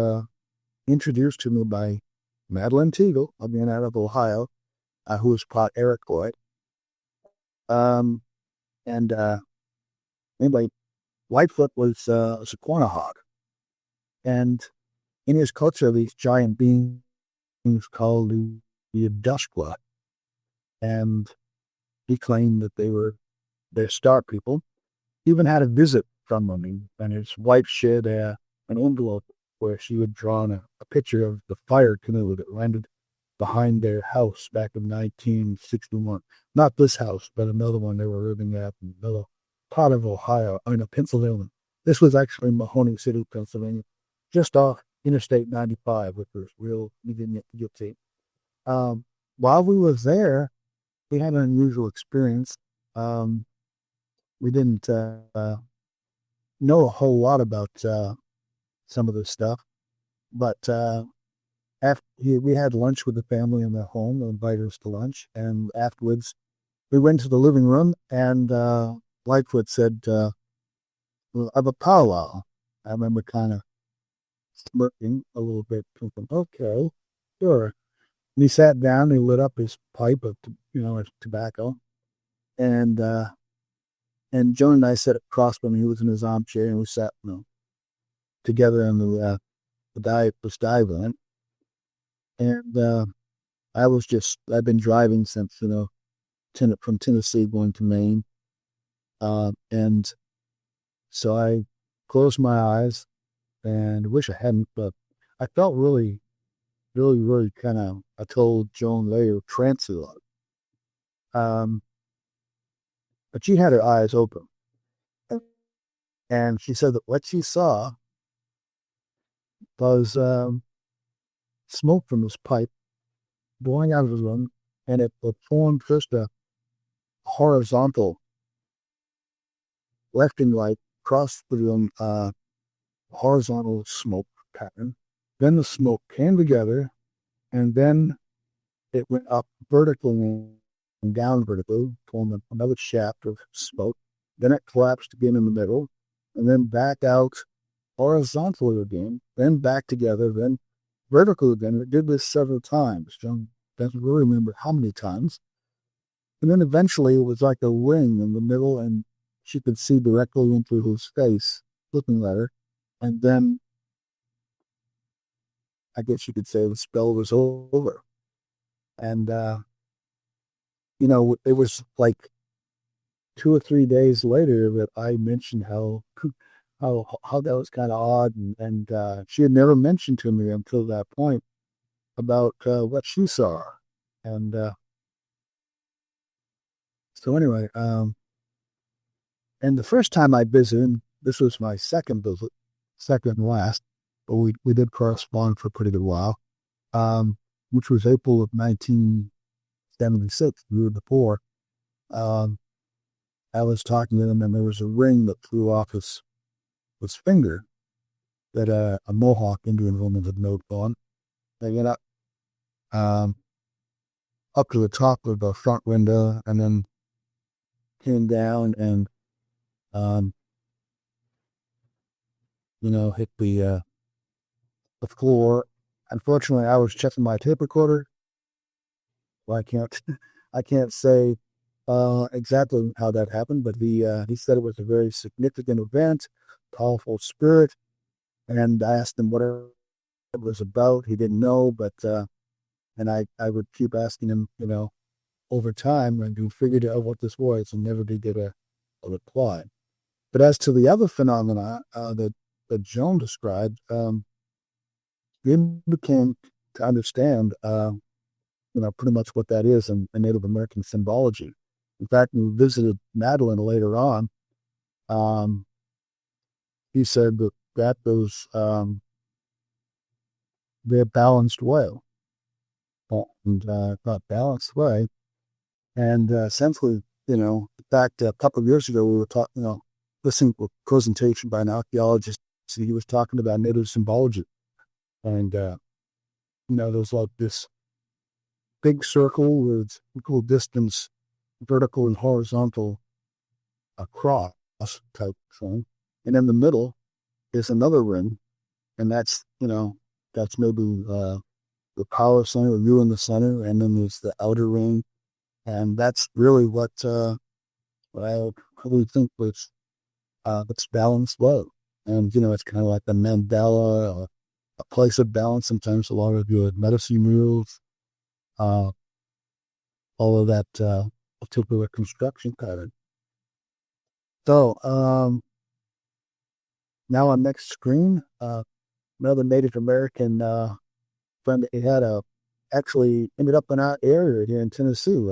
introduced to me by Madeline Teagle, a man out of Ohio, who was part Iroquois. Um, and anyway, Lightfoot was a Sequanahawk. And in his culture, these giant beings called the Abdushqua. And he claimed that they were their star people. He even had a visit from them, and his wife shared an envelope where she had drawn a picture of the fire canoe that landed behind their house back in 1961. Not this house, but another one they were living at in another part of Ohio, Pennsylvania. This was actually Mahoney City, Pennsylvania, just off Interstate 95, which was real convenient to get to. While we were there, we had an unusual experience. We didn't know a whole lot about some of this stuff, but after we had lunch with the family in their home, they invited us to lunch, and afterwards we went to the living room, and Lightfoot said, well, "I have a powwow." I remember kind of smirking a little bit, thinking, "Okay, sure." And he sat down, he lit up his pipe of, his tobacco, and Joan and I sat across from him. He was in his armchair, and we sat, together in this dive in. And I've been driving since, from Tennessee going to Maine. And so I closed my eyes and wish I hadn't, but I felt really, really, really kind of, I told Joan later, trancy. Um, but she had her eyes open. And she said that what she saw was smoke from this pipe blowing out of the room, and it formed first a horizontal left and right across the room, horizontal smoke pattern. Then the smoke came together, and then it went up vertically and down vertically, formed another shaft of smoke. Then it collapsed again in the middle, and then back out horizontally again, then back together, then vertical again. It did this several times. John doesn't really remember how many times. And then eventually it was like a ring in the middle, and she could see directly into his face, looking at her. And then I guess you could say the spell was over. And, it was like 2 or 3 days later that I mentioned how that was kind of odd, and she had never mentioned to me until that point about what she saw. And so anyway, and the first time I visited, this was my second visit, second and last, but we did correspond for a pretty good while, which was April of 1976, the year before. Um, I was talking to him, and there was a ring that flew off his finger that a Mohawk Indian woman had made on. They get um, up to the top of the front window, and then came down and um, hit the floor. Unfortunately, I was checking my tape recorder. Well, I can't I can't say exactly how that happened, but he said it was a very significant event, powerful spirit, and I asked him what it was about. He didn't know, but and I would keep asking him, over time, and he figured out what this was, and never did get a reply. But as to the other phenomena that Joan described, we became to understand, pretty much what that is in Native American symbology. In fact, we visited Madeline later on. he said that those they're balanced well, and not balanced way. And essentially, in fact, a couple of years ago, we were talking, listening to a presentation by an archaeologist. So he was talking about native symbology. And, there's like this big circle with equal distance, vertical and horizontal across type thing. And in the middle is another ring. And that's maybe the power center, or you in the center. And then there's the outer ring. And that's really what I really think was that's balanced love. And it's kind of like a mandala, or a place of balance. Sometimes a lot of your medicine rules, uh, all of that particular construction pattern. So now on next screen, another Native American friend that he had actually ended up in our area here in Tennessee.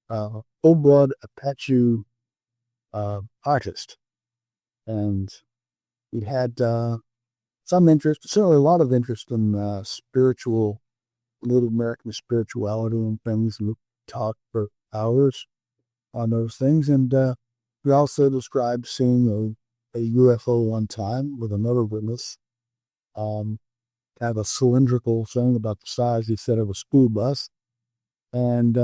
Full-blood Apache artist, and he had some interest, certainly a lot of interest in spiritual, Native American spirituality and things. And we talked for hours on those things, and we also described seeing a UFO one time with another witness, kind of a cylindrical thing about the size, he said, of a school bus, and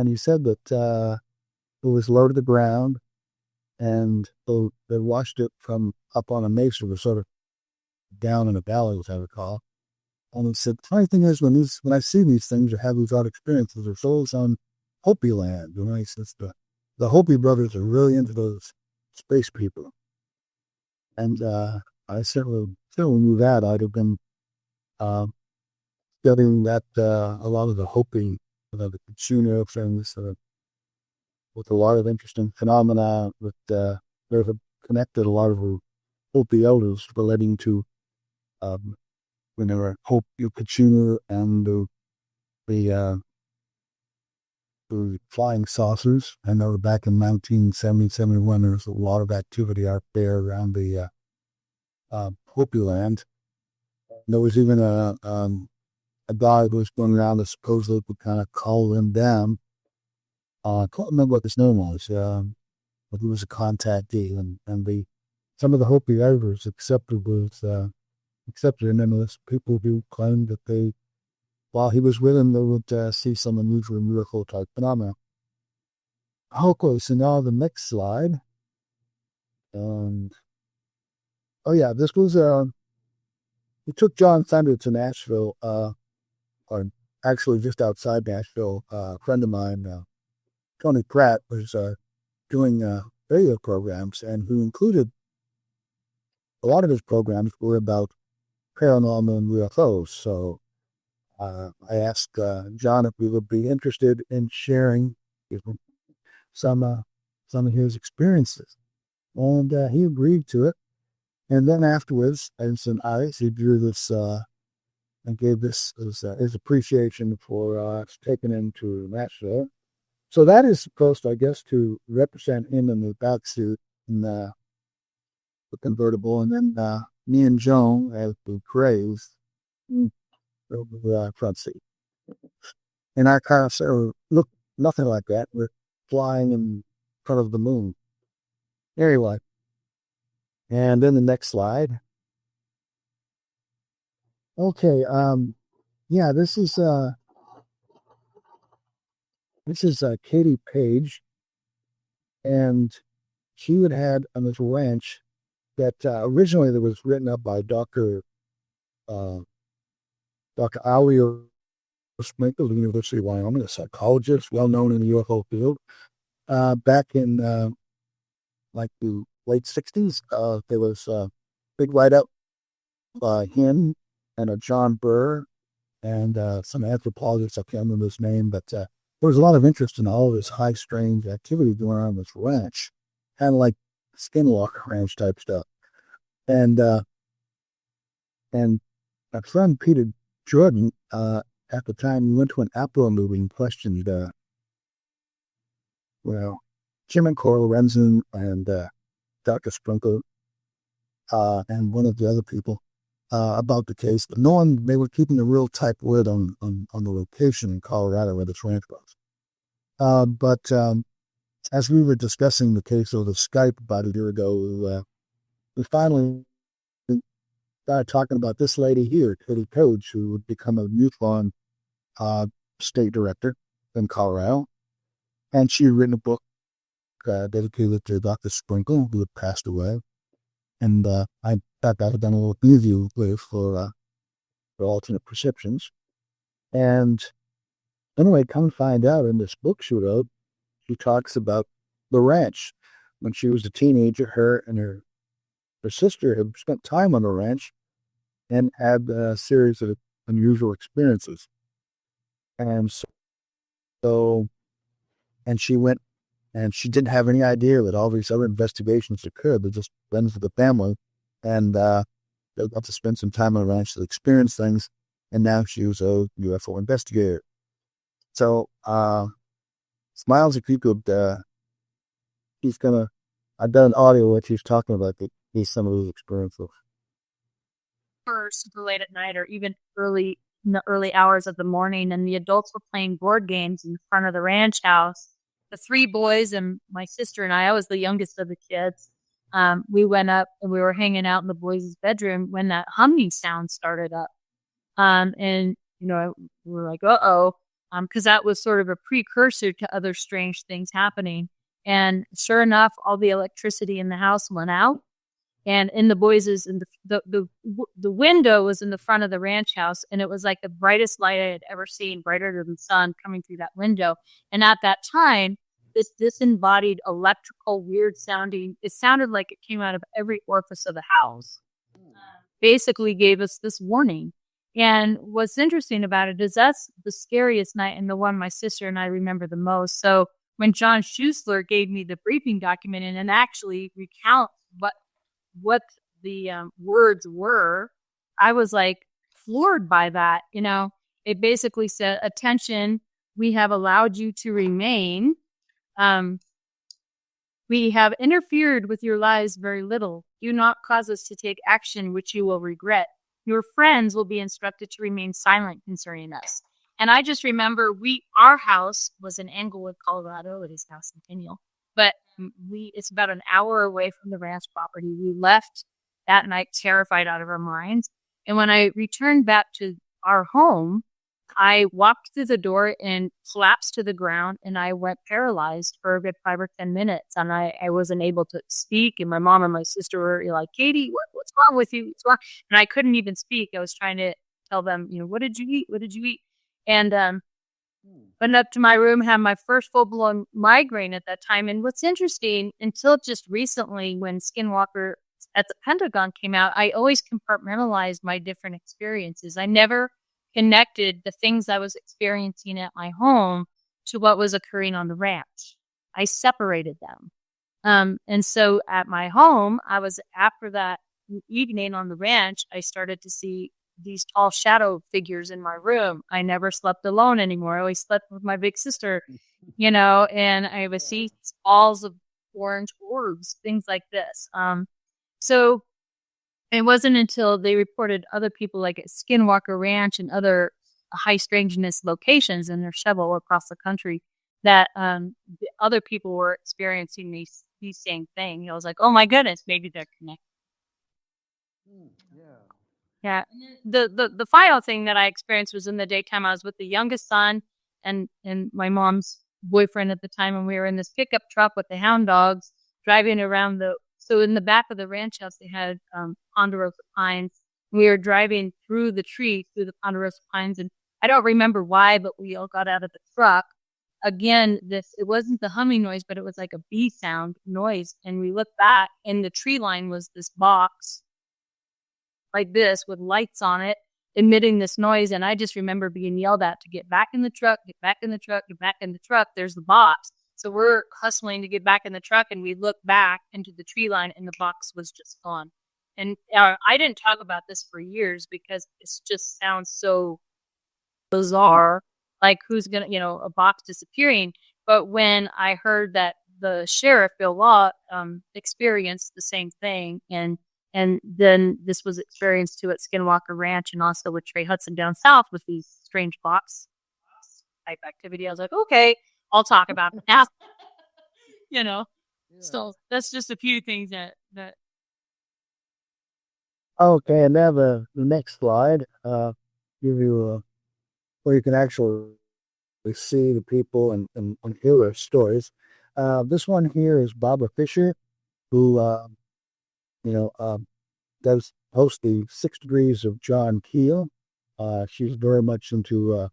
he said that it was low to the ground, and they watched it from up on a mesa, or sort of down in a valley, as I recall. And he said, the funny thing is, when I see these things or have these odd experiences, they're always on Hopi land. He says the Hopi brothers are really into those space people. And I certainly knew that. I'd have been uh, studying that, a lot of the Hopi, the Kitsune things, with a lot of interesting phenomena that have connected a lot of the Hopi elders relating to when they were Hopi Kitsune and the flying saucers. I know back in 1970, 71, there was a lot of activity out there around the Hopi land. There was even a guy who was going around that supposedly would kind of call them down. I can't remember what his name was, but he was a contactee, and some of the Hopi elders accepted, and then there's people who claimed that while he was with them, they would see some unusual miracle type phenomena. Okay, so now the next slide. And oh yeah, this was he took John Thunder to Nashville, or actually just outside Nashville. A friend of mine, Tony Pratt, was doing radio programs, and who included a lot of his programs were about paranormal and UFOs. So I asked John if we would be interested in sharing some some of his experiences, and he agreed to it. And then afterwards, in some ice, he drew this and gave this as his appreciation for us taking him to Nashville. So that is supposed, I guess, to represent him in the back suit and the convertible, and then me and Joan as the Grays over the front seat. And our car sort of looked nothing like that. We're flying in front of the moon. Anyway, and then the next slide. Okay, yeah, this is Katie Page, and she had on this ranch that originally that was written up by uh, Dr. Ali Smith of the University of Wyoming, a psychologist well known in the UFO field. Back in like the late 60s, there was a big write up by him and a John Burr and some anthropologists. I can't remember his name, but there was a lot of interest in all of this high strange activity going on this ranch, kind of like Skinwalker Ranch type stuff. And and my friend Peter Jordan, at the time, we went to an Apple movie and questioned, well, Jim and Coral Renzen and Dr. Sprinkle and one of the other people about the case, but knowing they were keeping a real tight lid on the location in Colorado where this ranch was. But as we were discussing the case over Skype about a year ago, we finally started talking about this lady here, Katie Coach, who would become a youth law state director in Colorado. And she had written a book dedicated to Dr. Sprinkle, who had passed away. And I thought I had done a little interview with for Alternate Perceptions. And anyway, come to find out in this book she wrote, she talks about the ranch. When she was a teenager, her and her sister had spent time on the ranch and had a series of unusual experiences. And and she went, and she didn't have any idea that all these other investigations occurred. They're just friends of the family. And they got to spend some time on the ranch to experience things. And now she was a UFO investigator. So, Smiles, if you could, I've done an audio which he's talking about some of these experiences. Super late at night or even in the early hours of the morning, and the adults were playing board games in front of the ranch house. The three boys and my sister and I was the youngest of the kids. We went up and we were hanging out in the boys' bedroom when that humming sound started up. And, we were like, uh-oh, because that was sort of a precursor to other strange things happening. And sure enough, all the electricity in the house went out. And in the boys' and the window was in the front of the ranch house, and it was like the brightest light I had ever seen, brighter than the sun coming through that window. And at that time, this disembodied electrical, weird sounding, it sounded like it came out of every orifice of the house, basically gave us this warning. And what's interesting about it is that's the scariest night and the one my sister and I remember the most. So when John Schuessler gave me the briefing document and actually recount what the words were, I was like floored by that. It basically said, attention, we have allowed you to remain. We have interfered with your lives very little. Do not cause us to take action which you will regret. Your friends will be instructed to remain silent concerning us. And I just remember our house was in Englewood, Colorado. It is now Centennial. But it's about an hour away from the ranch property. We left that night terrified out of our minds. And when I returned back to our home, I walked through the door and collapsed to the ground, and I went paralyzed for a good 5 or 10 minutes. And I wasn't able to speak. And my mom and my sister were like, Katie, what's wrong with you? What's wrong? And I couldn't even speak. I was trying to tell them, what did you eat? What did you eat? And went up to my room, had my first full-blown migraine at that time. And what's interesting, until just recently when Skinwalker at the Pentagon came out, I always compartmentalized my different experiences. I never connected the things I was experiencing at my home to what was occurring on the ranch. I separated them. And so at my home, after that evening on the ranch, I started to see these tall shadow figures in my room. I never slept alone anymore. I always slept with my big sister, and I would see balls of orange orbs, things like this. So it wasn't until they reported other people like at Skinwalker Ranch and other high strangeness locations, and there's several across the country, that the other people were experiencing these same things. I was like, oh my goodness, maybe they're connected. Yeah. The final thing that I experienced was in the daytime. I was with the youngest son and my mom's boyfriend at the time, and we were in this pickup truck with the hound dogs driving around so in the back of the ranch house, they had ponderosa pines. We were driving through the ponderosa pines, and I don't remember why, but we all got out of the truck. Again, it wasn't the humming noise, but it was like a bee sound noise. And we looked back, and the tree line was this box like this with lights on it, emitting this noise. And I just remember being yelled at to get back in the truck, get back in the truck, get back in the truck. There's the box. So we're hustling to get back in the truck, and we look back into the tree line, and the box was just gone. And I didn't talk about this for years because it just sounds so bizarre. Like, who's going to, a box disappearing. But when I heard that the sheriff, Bill Law, experienced the same thing. And then this was experienced too at Skinwalker Ranch and also with Trey Hudson down south with these strange box type activity. I was like, okay, I'll talk about it now. you know, so that's just a few things that. Okay, and now the next slide give you where you can actually see the people and hear their stories. This one here is Barbara Fisher, who you know does host the 6 Degrees of John Keel. She's very much into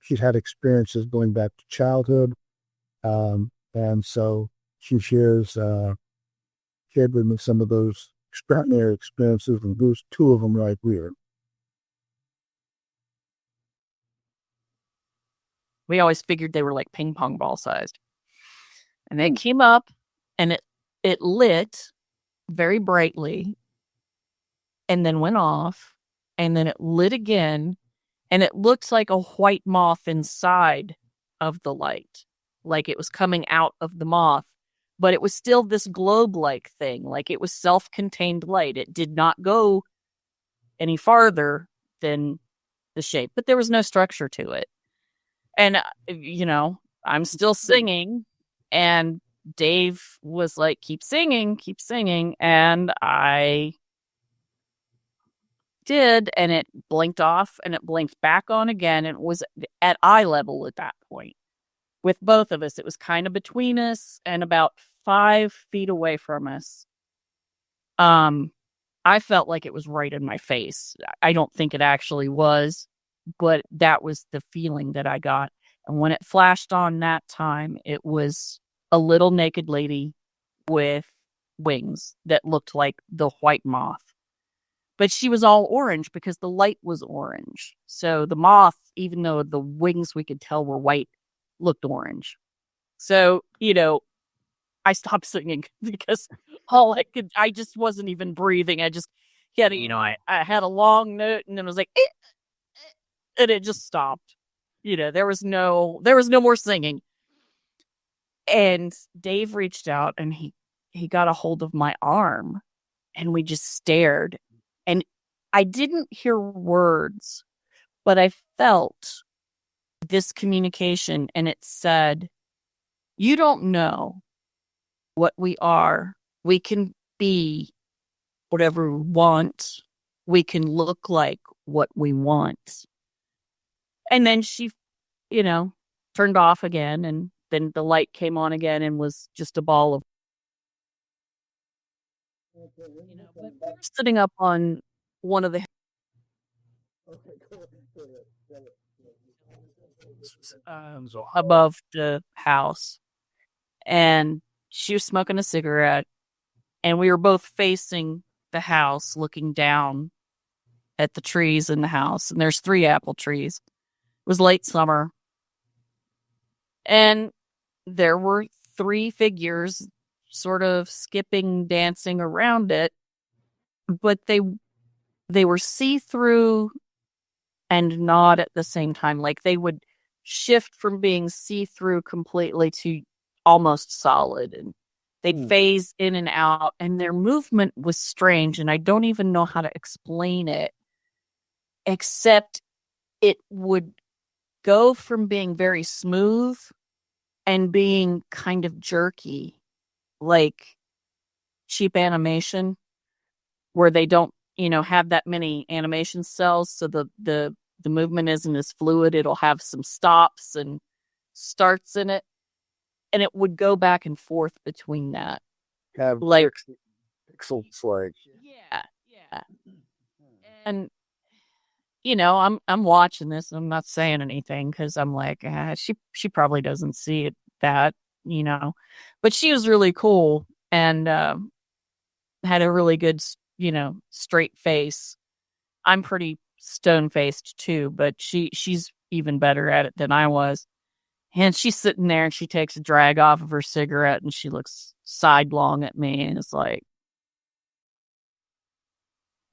she's had experiences going back to childhood, and so she shared with me some of those extraordinary experiences, and there's two of them right here. We always figured they were like ping pong ball sized. And they came up and it lit very brightly and then went off and then it lit again and it looked like a white moth inside of the light, like it was coming out of the moth, but it was still this globe-like thing, like it was self-contained light. It did not go any farther than the shape, but there was no structure to it. And, I'm still singing, and Dave was like, keep singing. And I did, and it blinked off, and it blinked back on again, and it was at eye level at that point. With both of us, it was kind of between us and about 5 feet away from us. I felt like it was right in my face. I don't think it actually was, but that was the feeling that I got. And when it flashed on that time, it was a little naked lady with wings that looked like the white moth. But she was all orange because the light was orange. So the moth, even though the wings we could tell were white, looked orange. So, I stopped singing because I just wasn't even breathing. I just had, I had a long note and then I was like, and it just stopped. There was no more singing. And Dave reached out and he got a hold of my arm and we just stared. And I didn't hear words, but I felt this communication and it said, you don't know what we are. We can be whatever we want. We can look like what we want. And then she, turned off again, and then the light came on again and was just a ball of, but we were sitting up on one of the above the house, and she was smoking a cigarette, and we were both facing the house, looking down at the trees in the house, and there's 3 apple trees. It was late summer. And there were 3 figures sort of skipping, dancing around it, but they were see-through and not at the same time. Like they would shift from being see-through completely to almost solid, and they'd phase in and out, and their movement was strange, and I don't even know how to explain it, except it would go from being very smooth and being kind of jerky, like cheap animation, where they don't, have that many animation cells, so the movement isn't as fluid. It'll have some stops and starts in it, and it would go back and forth between that. Have like pixels, like yeah. And I'm watching this. I'm not saying anything because I'm like, she probably doesn't see it that, but she was really cool and had a really good, straight face. I'm pretty stone faced too, but she's even better at it than I was. And she's sitting there and she takes a drag off of her cigarette and she looks sidelong at me and is like,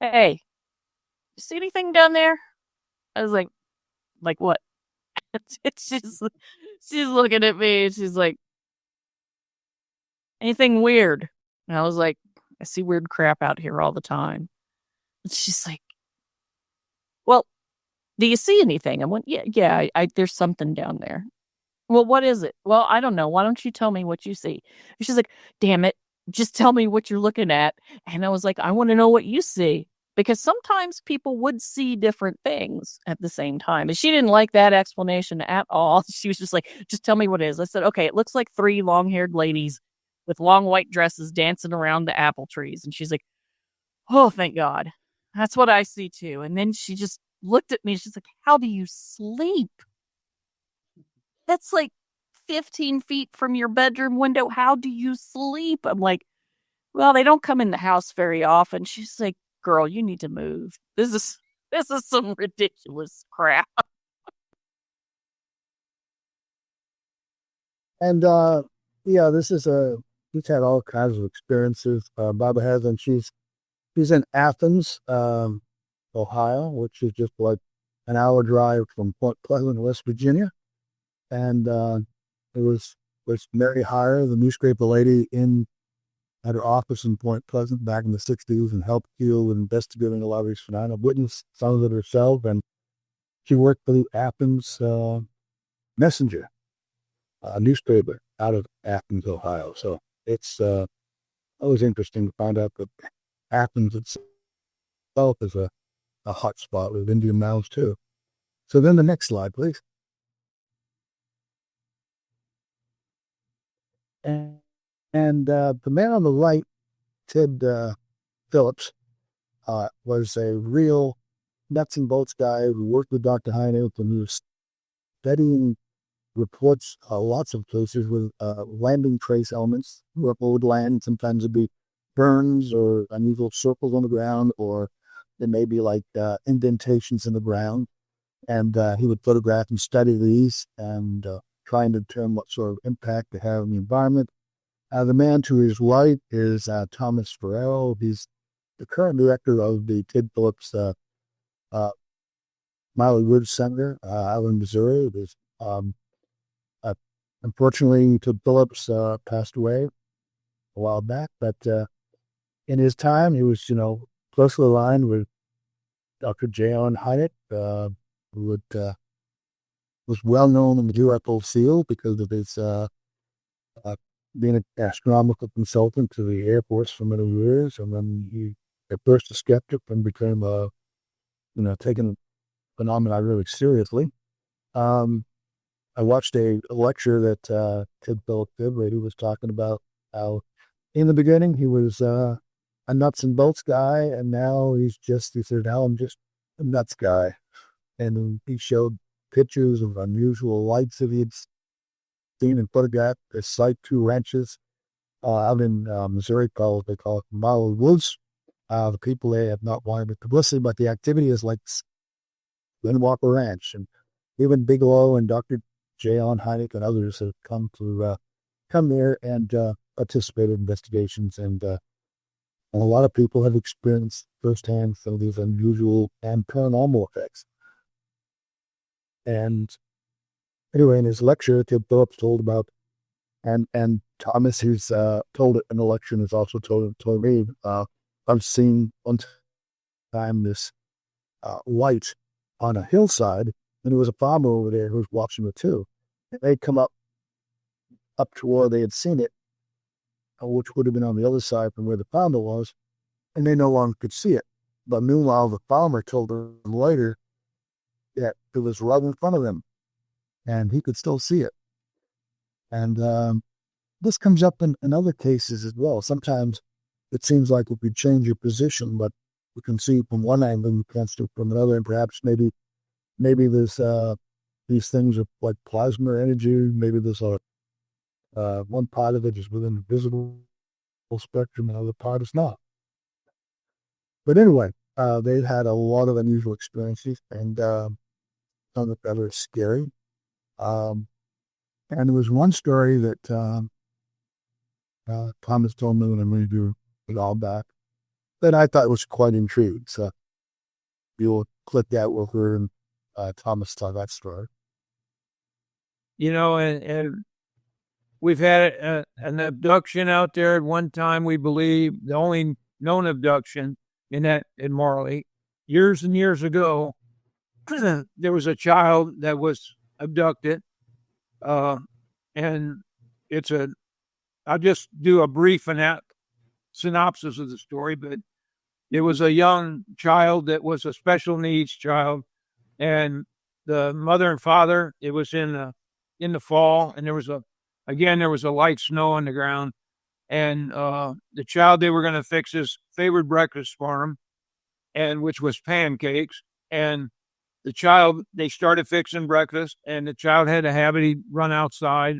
hey, you see anything down there? I was like what? She's looking at me and she's like, anything weird? And I was like, I see weird crap out here all the time. And she's like, well, do you see anything? I went, yeah, there's something down there. Well, what is it? Well, I don't know. Why don't you tell me what you see? And she's like, damn it, just tell me what you're looking at. And I was like, I want to know what you see. Because sometimes people would see different things at the same time. And she didn't like that explanation at all. She was just like, just tell me what it is. I said, okay, it looks like 3 long-haired ladies with long white dresses dancing around the apple trees. And she's like, oh, thank God. That's what I see too. And then she just looked at me. She's like, how do you sleep? That's like 15 feet from your bedroom window. How do you sleep? I'm like, well, they don't come in the house very often. She's like, girl, you need to move. This is some ridiculous crap. And she's had all kinds of experiences. Baba has, and she's in Athens, Ohio, which is just like an hour drive from Point Pleasant, West Virginia. And it was Mary Hire, the newspaper lady, at her office in Point Pleasant back in the 60s, and helped heal and investigating a lot of these phenomena. Witnessed some of it herself, and she worked for the Athens Messenger, a newspaper out of Athens, Ohio. So it's always interesting to find out that Athens itself is a hot spot with Indian mouths too. So then the next slide, please. And the man on the right, Ted Phillips, was a real nuts and bolts guy who worked with Dr. Heine when he was studying reports, lots of cases with landing trace elements, where people would land. Sometimes it'd be burns or unusual circles on the ground, or there may be like indentations in the ground. And he would photograph and study these and try and determine what sort of impact they have on the environment. The man to his right is Thomas Ferrero. He's the current director of the Ted Phillips Miley Woods Center out in Missouri. Unfortunately, Ted Phillips passed away a while back, but in his time, he was, closely aligned with Dr. J. Allen Hynek, who was well known in the UFO field because of his being an astronomical consultant to the Air Force for many years. And then he, at first a skeptic, then became taking phenomena really seriously. I watched a lecture that Ted Phillips did where he was talking about how in the beginning he was a nuts and bolts guy, and now he said, now I'm just a nuts guy. And he showed pictures of unusual lights that he had seen and photographed. There's site 2 ranches out in Missouri they call it Miley Woods. The people there have not wanted the publicity, but the activity is like Windwalker Ranch. And even Bigelow and Dr. J. Allen Hynek and others have come there and participate in investigations. And a lot of people have experienced firsthand some of these unusual and paranormal effects. And anyway, in his lecture, Ted Phillips told about, and Thomas, who's told it in the lecture, has also told me, I've seen one time this light on a hillside, and there was a farmer over there who was watching it too. And they'd come up to where they had seen it, which would have been on the other side from where the farmer was, and they no longer could see it. But meanwhile, the farmer told them later that it was right in front of them, and he could still see it. And this comes up in other cases as well. Sometimes it seems like if you change your position, but we can see from one angle, you can't see from another, and perhaps maybe there's these things are like plasma energy. Maybe there's one part of it is within the visible spectrum, and other part is not. But anyway, they've had a lot of unusual experiences, and some of that are scary. And there was one story that Thomas told me when I moved to it all back that I thought was quite intriguing. So you'll click that with her and Thomas tell that story. And we've had an abduction out there at one time, we believe, the only known abduction in Marley. Years and years ago, there was a child that was abducted. And I'll just do a brief synopsis of the story, but it was a young child that was a special needs child. And the mother and father, it was in the fall, and there was a light snow on the ground. And the child, they were going to fix his favorite breakfast for him, and which was pancakes. And the child, they started fixing breakfast, and the child had a habit, he'd run outside.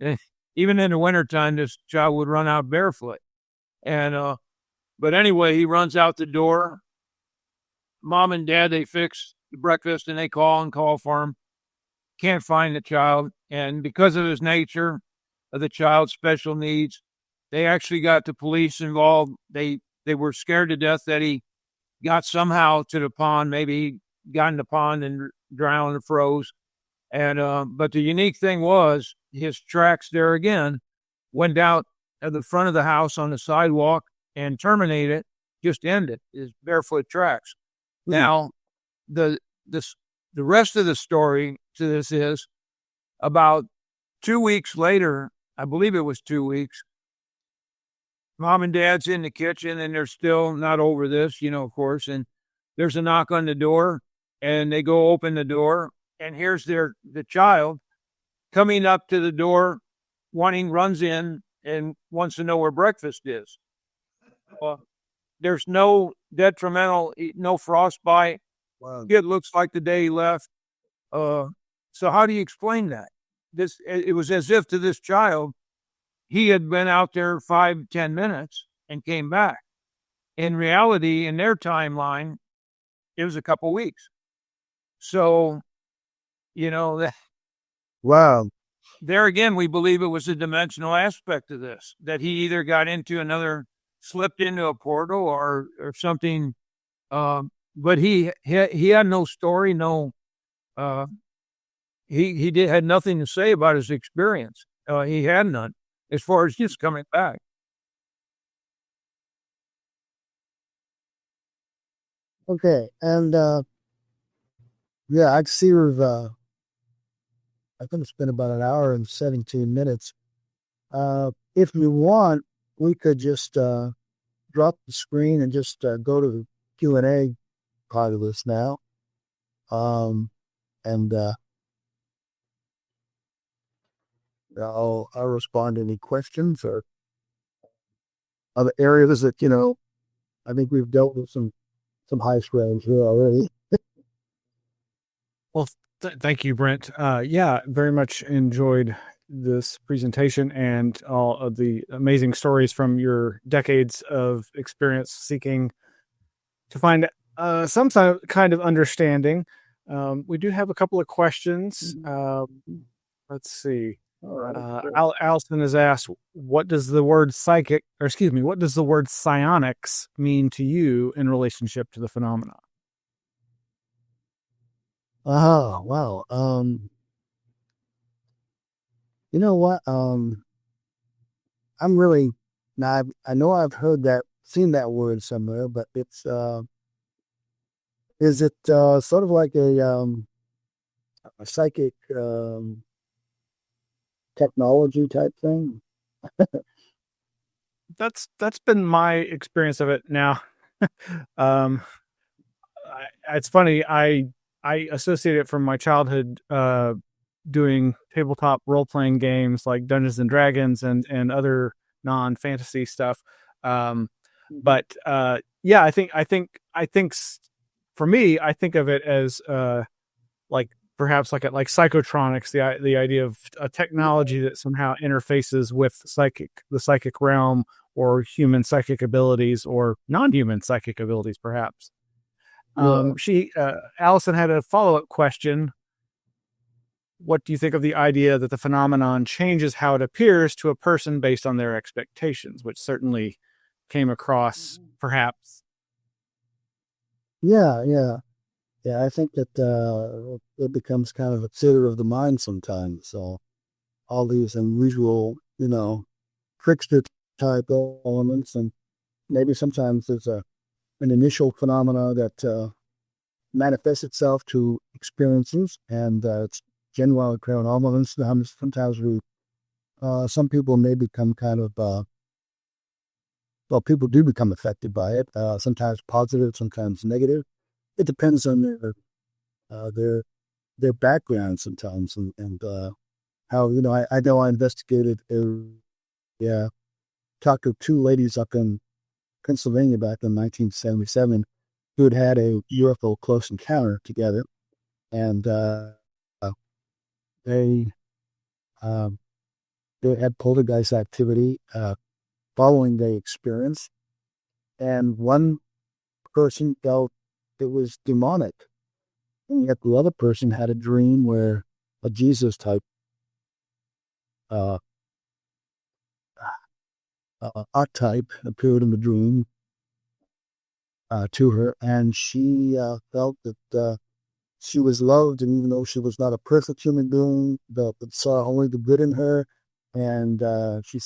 And even in the wintertime, this child would run out barefoot. And but anyway, he runs out the door. Mom and dad, they fix the breakfast, and they call for him. Can't find the child. And because of his nature of the child's special needs, they actually got the police involved. They were scared to death that he got somehow to the pond. Maybe he got in the pond and drowned or froze. And but the unique thing was his tracks there again went out at the front of the house on the sidewalk and terminated, just ended his barefoot tracks. Now, the rest of the story to this is about 2 weeks later, I believe it was 2 weeks, mom and dad's in the kitchen, and they're still not over this, of course, and there's a knock on the door, and they go open the door, and here's the child coming up to the door, runs in and wants to know where breakfast is. There's no detrimental, no frostbite. Wow. It looks like the day he left. So how do you explain that? It was as if to this child, he had been out there 5-10 minutes and came back. In reality, in their timeline, it was a couple weeks. So, Wow. there again, we believe it was a dimensional aspect of this, that he either slipped into a portal or something. But he had no story, he had nothing to say about his experience. He had none as far as just coming back. Okay. And I see I think it's been about an hour and 17 minutes. If you want, we could just drop the screen and just go to the Q&A part of this now. And I'll respond to any questions or other areas that, I think we've dealt with some high strands here already. Well, thank you, Brent. Very much enjoyed this presentation and all of the amazing stories from your decades of experience seeking to find some kind of understanding. We do have a couple of questions. Let's see. Allison has asked, what does the word psionics mean to you in relationship to the phenomena? Oh, wow. You know what? I'm really now. I know I've seen that word somewhere, but it's is it sort of like a psychic technology type thing? That's been my experience of it. Now, it's funny. I associate it from my childhood doing tabletop role-playing games like Dungeons and Dragons and other non-fantasy stuff. But I think for me, I think of it as perhaps like psychotronics, the idea of a technology that somehow interfaces with the psychic realm, or human psychic abilities, or non-human psychic abilities, perhaps. Allison had a follow-up question. What do you think of the idea that the phenomenon changes how it appears to a person based on their expectations, which certainly came across, perhaps? Yeah. I think that it becomes kind of a theater of the mind sometimes. So, all these unusual, trickster type elements, and maybe sometimes there's an initial phenomena that manifests itself to experiences, and it's genuinely paranormal. And sometimes some people may become kind of people do become affected by it. Sometimes positive, sometimes negative. It depends on uh, their their background sometimes, and how I know I investigated yeah, talked to two ladies up in Pennsylvania back in 1977 who had had a UFO close encounter together, and uh, they um, they had poltergeist activity following the experience, and one person felt it was demonic, and yet the other person had a dream where a Jesus type uh, archetype appeared in the dream to her, and she felt that she was loved, and even though she was not a perfect human being, but saw only the good in her, and she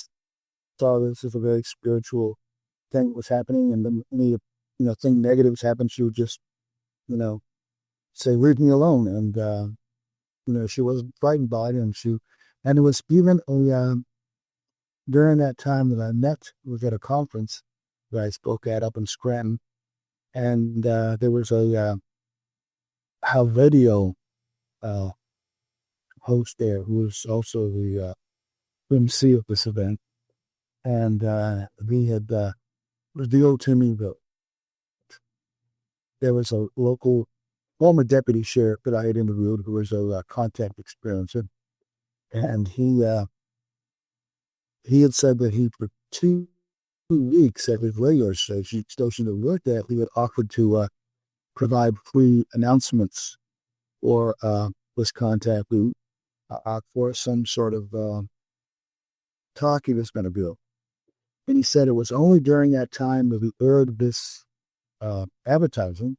saw this as a very spiritual thing that was happening, and then any thing negatives happened, she would just you know say, "Leave me alone," and she wasn't frightened by it, and it was even during that time that I met, was at a conference that I spoke at up in Scranton, and there was a radio uh, host there who was also the MC of this event, and he had revealed to me that there was a local former deputy sheriff that I had interviewed who was a contact experiencer, and he had said that he for 2 weeks at his radio station that worked at, he had offered to provide free announcements or this contact route for some sort of talk he was going to do. And he said it was only during that time that he heard this advertising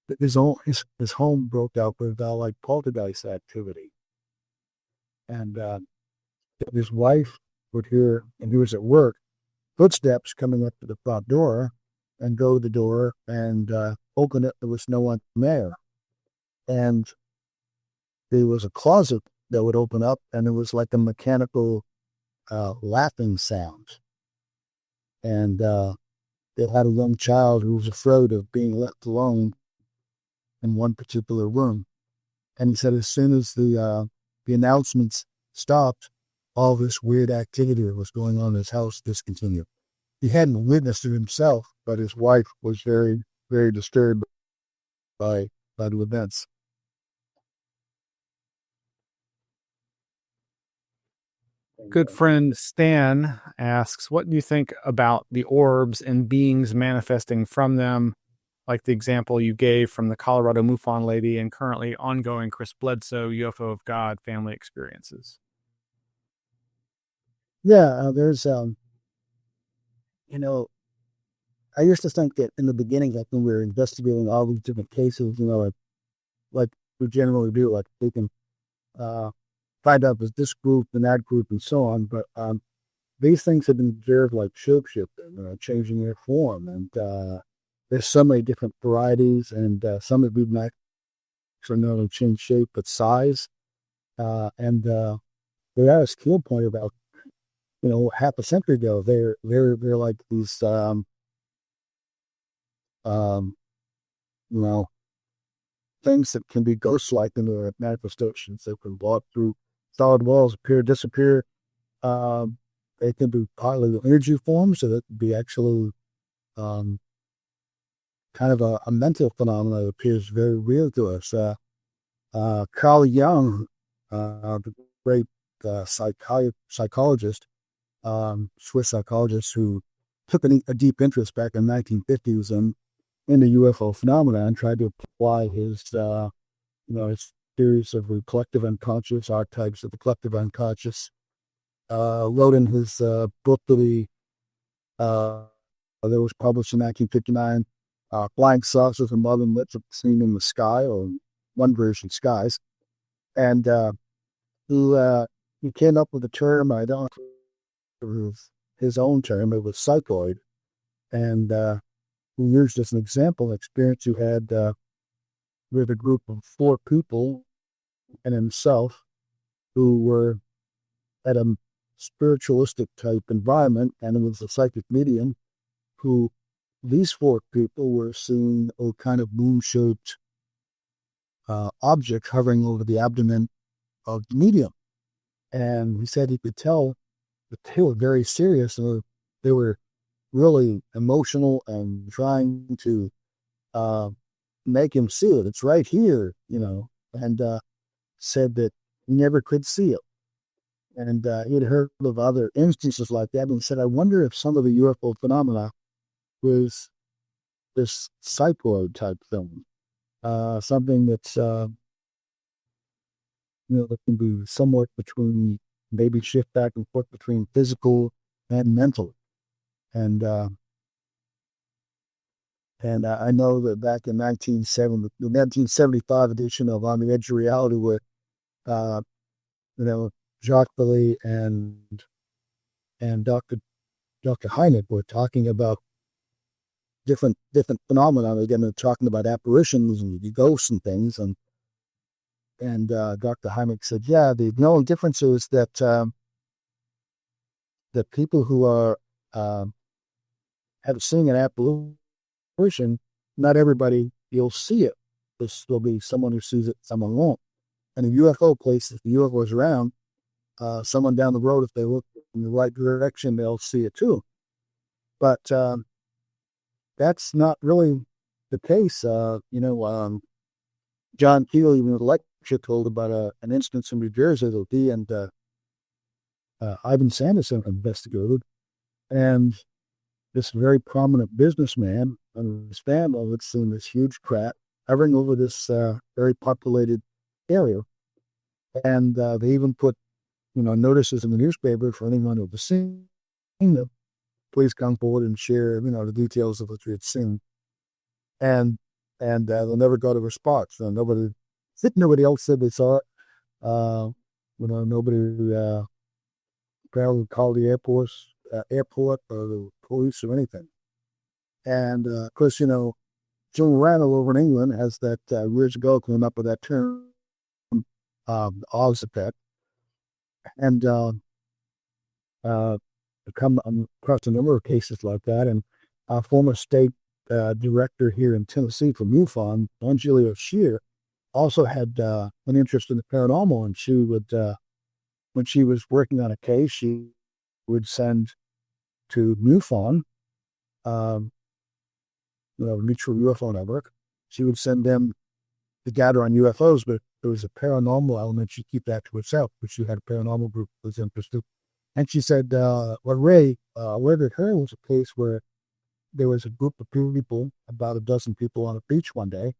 that his home broke out with like poltergeist activity. And his wife would hear, and he was at work, footsteps coming up to the front door, and go to the door and open it. There was no one there. And there was a closet that would open up, and it was like a mechanical laughing sound. And they had a young child who was afraid of being left alone in one particular room. And he said as soon as the announcements stopped, all this weird activity that was going on in his house discontinued. He hadn't witnessed it himself, but his wife was very, very disturbed by the events. Good friend Stan asks, what do you think about the orbs and beings manifesting from them, like the example you gave from the Colorado MUFON lady and currently ongoing Chris Bledsoe UFO of God family experiences? Yeah, there's, I used to think that in the beginning, like when we were investigating all these different cases, like we generally do, like we can uh, find out with this group and that group and so on. But these things have been observed like shapeshifting, changing their form. And there's so many different varieties, and some have been actually not only change shape, but size. And they had a skill point about, half a century ago. They're like these, um, you know, things that can be ghost-like in their manifestations. They can walk through solid walls, appear, disappear. Um, they can be partly the energy forms, so that could be actually um, kind of a mental phenomenon that appears very real to us. Carl Jung, the great psychologist, Swiss psychologist who took a deep interest back in the 1950s in the UFO phenomena and tried to apply his theories of the collective unconscious, archetypes of the collective unconscious. Wrote in his book that was published in 1959, Flying Saucers and Modern Lips Seen in the Sky, or one version, Skies. And he he came up with a term. I don't know if it was his own term. It was psychoid. And we used as an example an experience you had with a group of 4 people and himself who were at a spiritualistic type environment, and it was a psychic medium who these 4 people were seeing a kind of moon-shaped object hovering over the abdomen of the medium. And he said he could tell that they were very serious and they were really emotional and trying to make him see it. It's right here, and said that he never could see it. And he had heard of other instances like that and said, I wonder if some of the UFO phenomena was this psychoid type thing, something that's, that can be somewhat between, maybe shift back and forth between physical and mental. And I know that back in the 1975 edition of On the Edge of Reality, where Jacques Vallée and Dr. Hynek were talking about different phenomena. Again, they're talking about apparitions and ghosts and things. And Dr. Hynek said, yeah, the only difference is that that people who are have seen an apparition, not everybody you'll see it. There'll be someone who sees it, someone won't. And in UFO places, if the UFO is around, someone down the road, if they look in the right direction, they'll see it too. But that's not really the case. John Keel, even in the lecture, told about an instance in New Jersey that he and Ivan Sanderson investigated. And this very prominent businessman and his family had seen this huge craft hovering over this very populated area. And they even put, notices in the newspaper for anyone who was seen them. Please come forward and share, the details of what you had seen. And they never got a response. Nobody else said they saw it. Nobody apparently called the airport or the police or anything. And of course, Jim Randall over in England has that years ago came up with that term, Oz effect, and come across a number of cases like that. And our former state director here in Tennessee from MUFON, Angelia Shear, also had an interest in the paranormal, and she would, when she was working on a case, she would send to MUFON, Mutual UFO Network. She would send them to gather on UFOs, but there was a paranormal element. She'd keep that to herself, but she had a paranormal group that was interested. And she said, Ray, where it her was a case where there was a group of people, about a dozen people on a beach one day,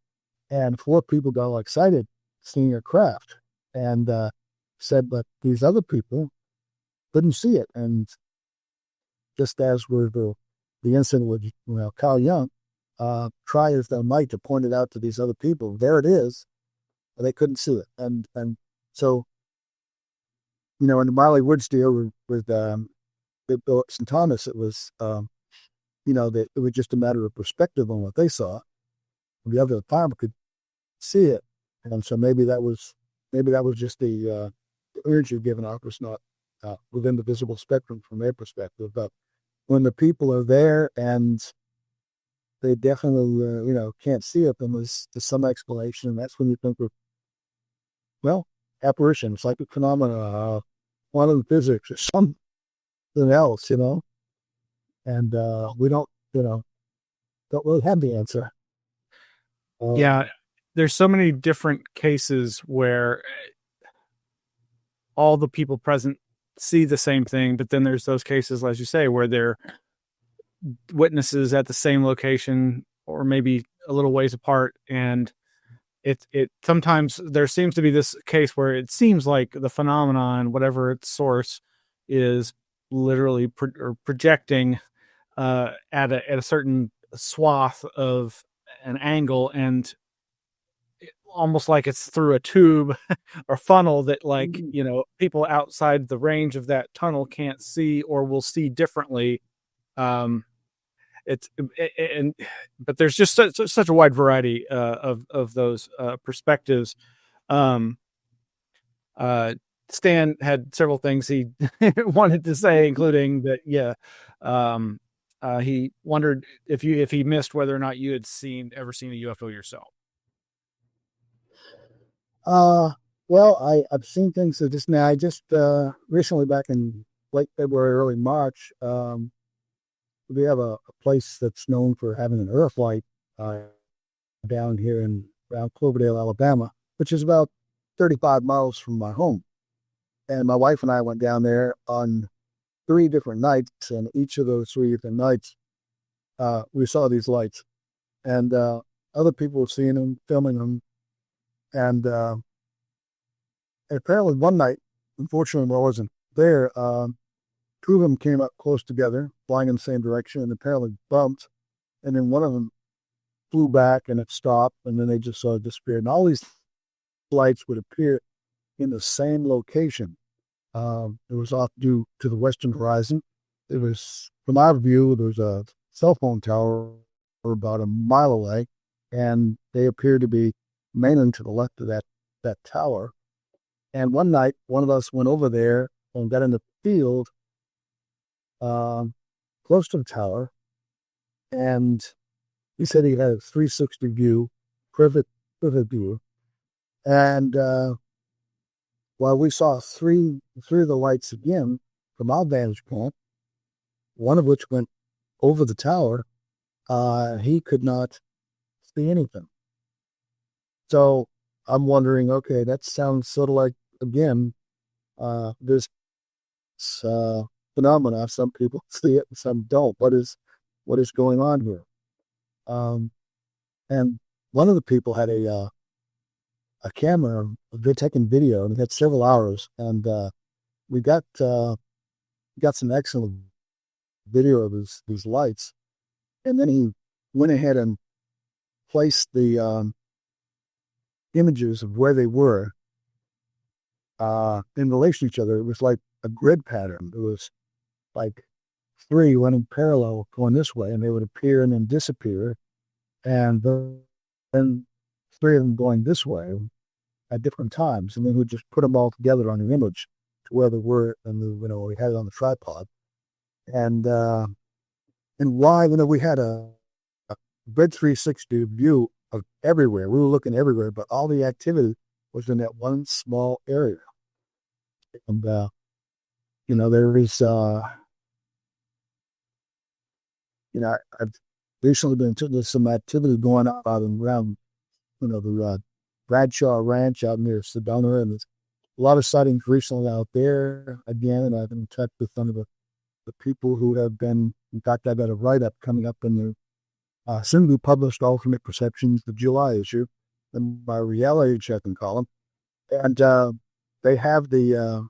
and 4 people got all excited seeing a craft, and said, but these other people couldn't see it. And just as with the incident with Carl Jung, try as they might to point it out to these other people, there it is, but they couldn't see it. And so, in the Marley Woods deal with Bill St. Thomas, it was, that it was just a matter of perspective on what they saw. And the other farmer could see it. And so maybe that was just the energy given off was not within the visible spectrum from their perspective. But when the people are there and they definitely, can't see it, then there's some explanation. And that's when you think of, apparition, psychic phenomena, quantum physics, or something else, And we don't really have the answer. Yeah, there's so many different cases where all the people present see the same thing, but then there's those cases, as you say, where they're witnesses at the same location or maybe a little ways apart, and it sometimes there seems to be this case where it seems like the phenomenon, whatever its source is, literally projecting at a certain swath of an angle, and almost like it's through a tube or funnel that, like, Mhm. people outside the range of that tunnel can't see or will see differently. Um, it's and but there's just such a wide variety of those perspectives. Um, uh, Stan had several things he wanted to say, including that, yeah, um, he wondered if he missed whether or not you had ever seen a UFO yourself. Uh, well, I've seen things that just now. I just recently, back in late February, early March, we have a place that's known for having an Earth light uh, down here in around Cloverdale, Alabama, which is about 35 miles from my home. And my wife and I went down there on 3 different nights, and each of those 3 different nights, we saw these lights, and other people were seeing them, filming them, and apparently one night, unfortunately, I wasn't there. 2 of them came up close together, flying in the same direction, and apparently bumped, and then one of them flew back and it stopped, and then they just saw it disappear. And all these lights would appear in the same location. It was off due to the western horizon. It was, from our view, there was a cell phone tower about a mile away, and they appeared to be mainly to the left of that tower. And one night, one of us went over there and got in the field um, close to the tower, and he said he had a 360 view, perfect, perfect view. And while we saw three of the lights again from our vantage point, one of which went over the tower, he could not see anything. So I'm wondering, okay, that sounds sort of like, again, this uh, phenomena. Some people see it and some don't. What is going on here? Um, and one of the people had a camera, they're taking video, and it had several hours, and we got some excellent video of these lights. And then he went ahead and placed the images of where they were in relation to each other. It was like a grid pattern. It was like 3 running parallel going this way, and they would appear and then disappear, and then 3 of them going this way at different times, and then we'd just put them all together on the image to where they were, and we had it on the tripod, and why we had a good 360 view of everywhere. We were looking everywhere, but all the activity was in that one small area. And there is I've recently been to there's some activity going on out around the Bradshaw Ranch out near Sedona, and there's a lot of sightings recently out there again. And I've been in touch with some of the people who have been. In fact, I've got a write-up coming up in the soon to be published Alternate Perceptions, the July issue, in my reality checking column, and they have the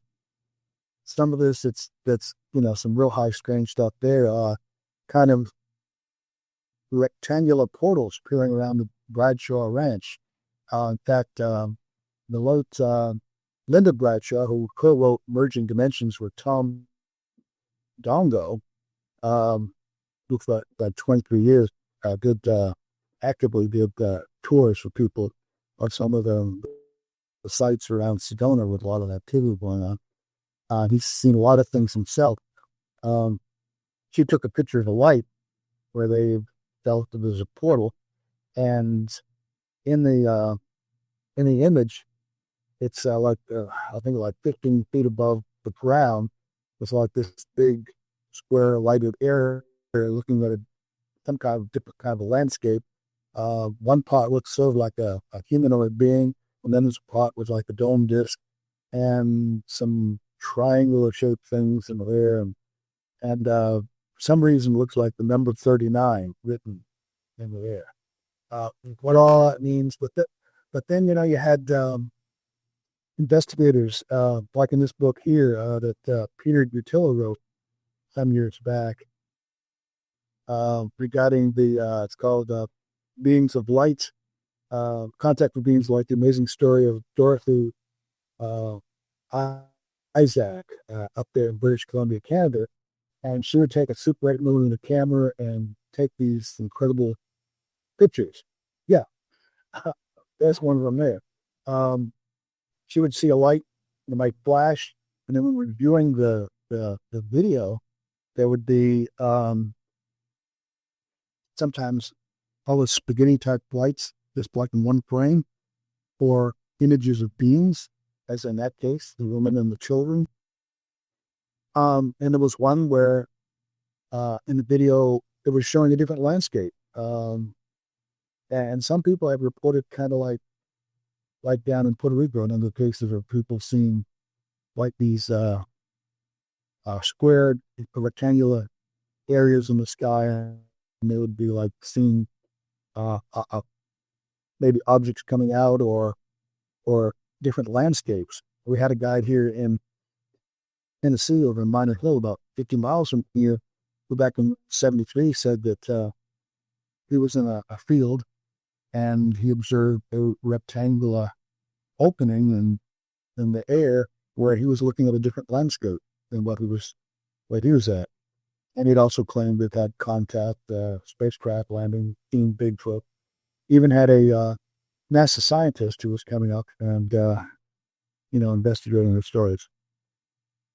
some of this. That's some real high strange stuff there. Kind of rectangular portals peering around the Bradshaw Ranch. In fact, the late Linda Bradshaw, who co-wrote Merging Dimensions with Tom Dongo, who for about 23 years actively did tours for people on some of the sites around Sedona with a lot of activity going on. He's seen a lot of things himself. She took a picture of the light where they felt there was a portal, and in the image, it's I think like 15 feet above the ground. It's like this big square lighted area looking at some kind of different kind of a landscape. One part looks sort of like a humanoid being, and then there's a part with like a dome disc and some triangular shaped things in there, and for some reason it looks like the number 39 written in the air. What all that means, but then you had investigators like in this book here that Peter Gutilla wrote some years back regarding it's called Beings of Light. contact with beings like the amazing story of Dorothy uh, Isaac up there in British Columbia, Canada. And she would take a Super 8 millimeter camera and take these incredible pictures. Yeah, there's one of them there. She would see a light, it might flash, and then when we're viewing the video, there would be sometimes all the spaghetti type lights just like in one frame, or images of beings, as in that case, the woman and the children. And there was one where in the video it was showing a different landscape. And some people have reported kind of like down in Puerto Rico, in other cases of people seeing like these squared rectangular areas in the sky, and they would be like seeing maybe objects coming out or different landscapes. We had a guide here in Tennessee over in Minor Hill, about 50 miles from here, who back in '73 said that he was in a field and he observed a rectangular opening in the air where he was looking at a different landscape than what he was at. And he'd also claimed it had contact, spacecraft landing, seen Bigfoot. Even had a NASA scientist who was coming up and investigating the stories.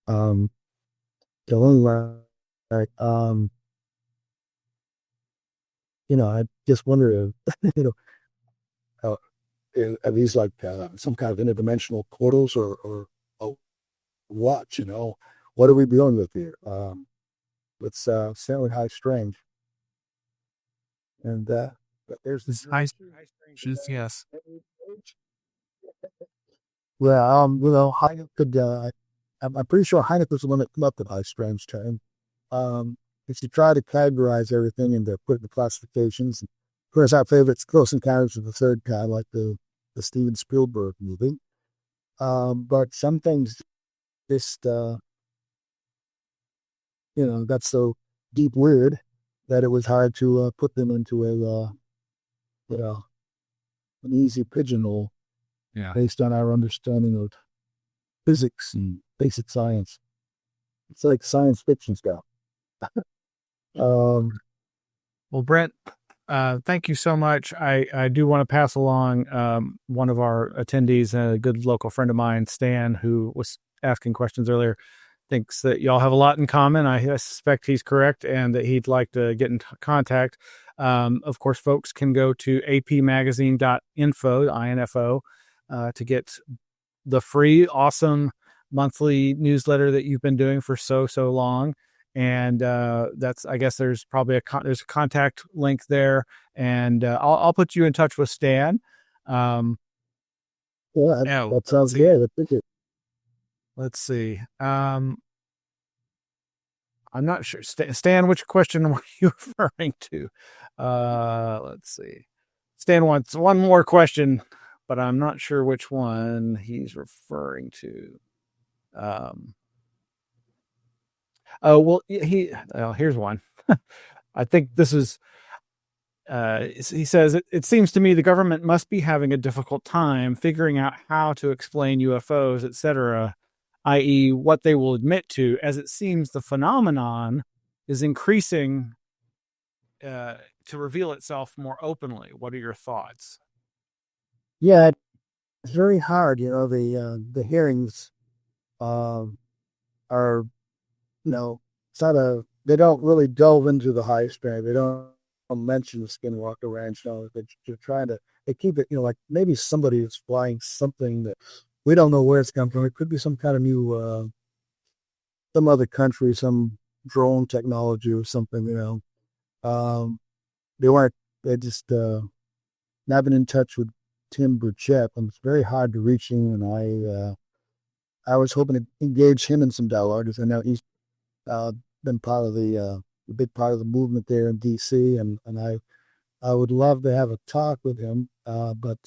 The only I just wonder, are these like some kind of interdimensional portals or what? What are we dealing with here? It's certainly high strange. And but there's this High strange, yes. Well, Heinrich could. I'm pretty sure Heinrich was the one that came up with high strange term. If you try to categorize everything and put it in classifications, of course, our favorite's Close Encounters of the Third Kind, like the Steven Spielberg movie. But some things just, got so deep weird that it was hard to put them into an easy pigeonhole. Yeah. Based on our understanding of physics and basic science. It's like science fiction stuff. Well, Brent, thank you so much. I do want to pass along one of our attendees, a good local friend of mine, Stan, who was asking questions earlier, thinks that y'all have a lot in common. I suspect he's correct and that he'd like to get in contact. Of course, folks can go to apmagazine.info, to get the free, awesome monthly newsletter that you've been doing for so long. And that's, I guess there's probably there's a contact link there, and I'll put you in touch with Stan. That sounds good. Let's see. I'm not sure. Stan, which question were you referring to? Let's see. Stan wants one more question, but I'm not sure which one he's referring to. Here's one. I think this is, he says, it seems to me the government must be having a difficult time figuring out how to explain UFOs, etc., i.e. what they will admit to, as it seems the phenomenon is increasing to reveal itself more openly. What are your thoughts? Yeah, it's very hard. The hearings are, they don't really delve into the high spirit. They don't mention the Skinwalker Ranch. They're trying to, they keep it, like maybe somebody is flying something that we don't know where it's come from. It could be some kind of new, some other country, some drone technology or something, they just not been in touch with Tim Burchett, and it's very hard to reach him. And I was hoping to engage him in some dialogue, because I know he's been part of the big part of the movement there in D.C. and I would love to have a talk with him, but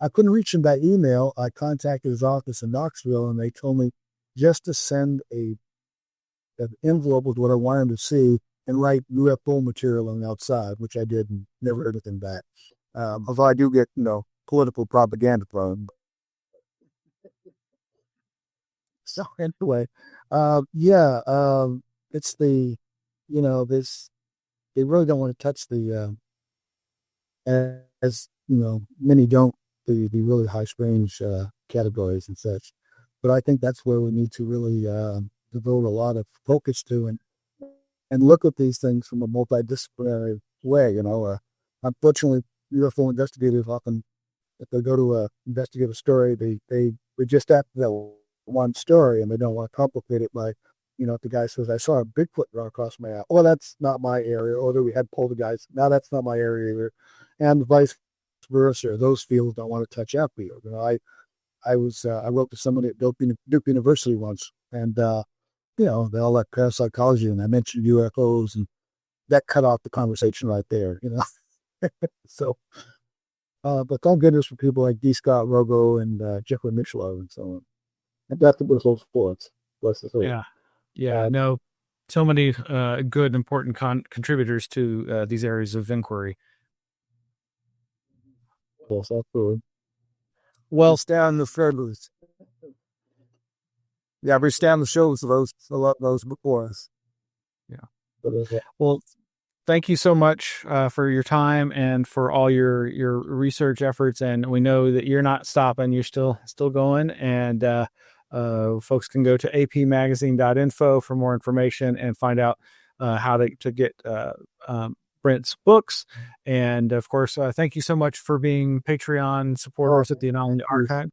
I couldn't reach him by email. I contacted his office in Knoxville, and they told me just to send an envelope with what I wanted to see and write UFO material on the outside, which I did and never heard anything back. Although I do get, political propaganda from. So anyway, yeah, it's this, they really don't want to touch as, many don't, the really high strange categories and such. But I think that's where we need to really devote a lot of focus to and look at these things from a multidisciplinary way. Unfortunately, UFO investigators often, if they go to investigate a story, they just after that one story and they don't want to complicate it by, if the guy says, I saw a Bigfoot run across my eye. Well, that's not my area. Or that we had poltergeist. Now that's not my area either. And vice versa. Those fields don't want to touch our field. I wrote to somebody at Duke University once, and they all like parapsychology, and I mentioned UFOs, and that cut off the conversation right there. So, but thank goodness for people like D. Scott Rogo and Jeffrey Mitchell and so on. And that's the whistle sports. Bless the soul. Yeah. Yeah. No, so many good, important contributors to these areas of inquiry. Well, stand the feathers. Yeah, we stand the shows of those before us. Yeah. Well, thank you so much for your time and for all your research efforts. And we know that you're not stopping; you're still going. And folks can go to apmagazine.info for more information and find out how to get Brent's books. And of course, thank you so much for being Patreon supporters at the Anomaly Archive.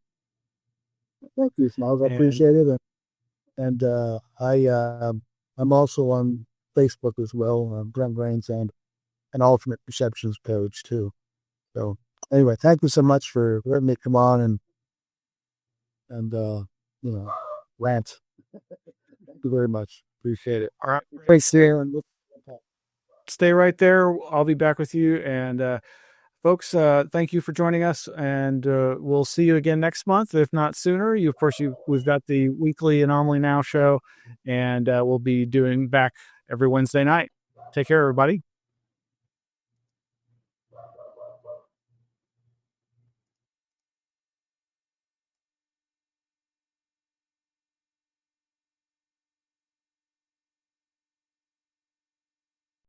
Thank you, Smiles. I appreciate it. And I'm also on Facebook as well, Brent Raynes, and an Alternate Perceptions page too. So anyway, thank you so much for letting me come on and rant. Thank you very much. Appreciate it. All right. Thanks, Darren. Stay right there. I'll be back with you. And folks, thank you for joining us. And we'll see you again next month, if not sooner. We've got the weekly Anomaly Now show, and we'll be doing back every Wednesday night. Take care, everybody.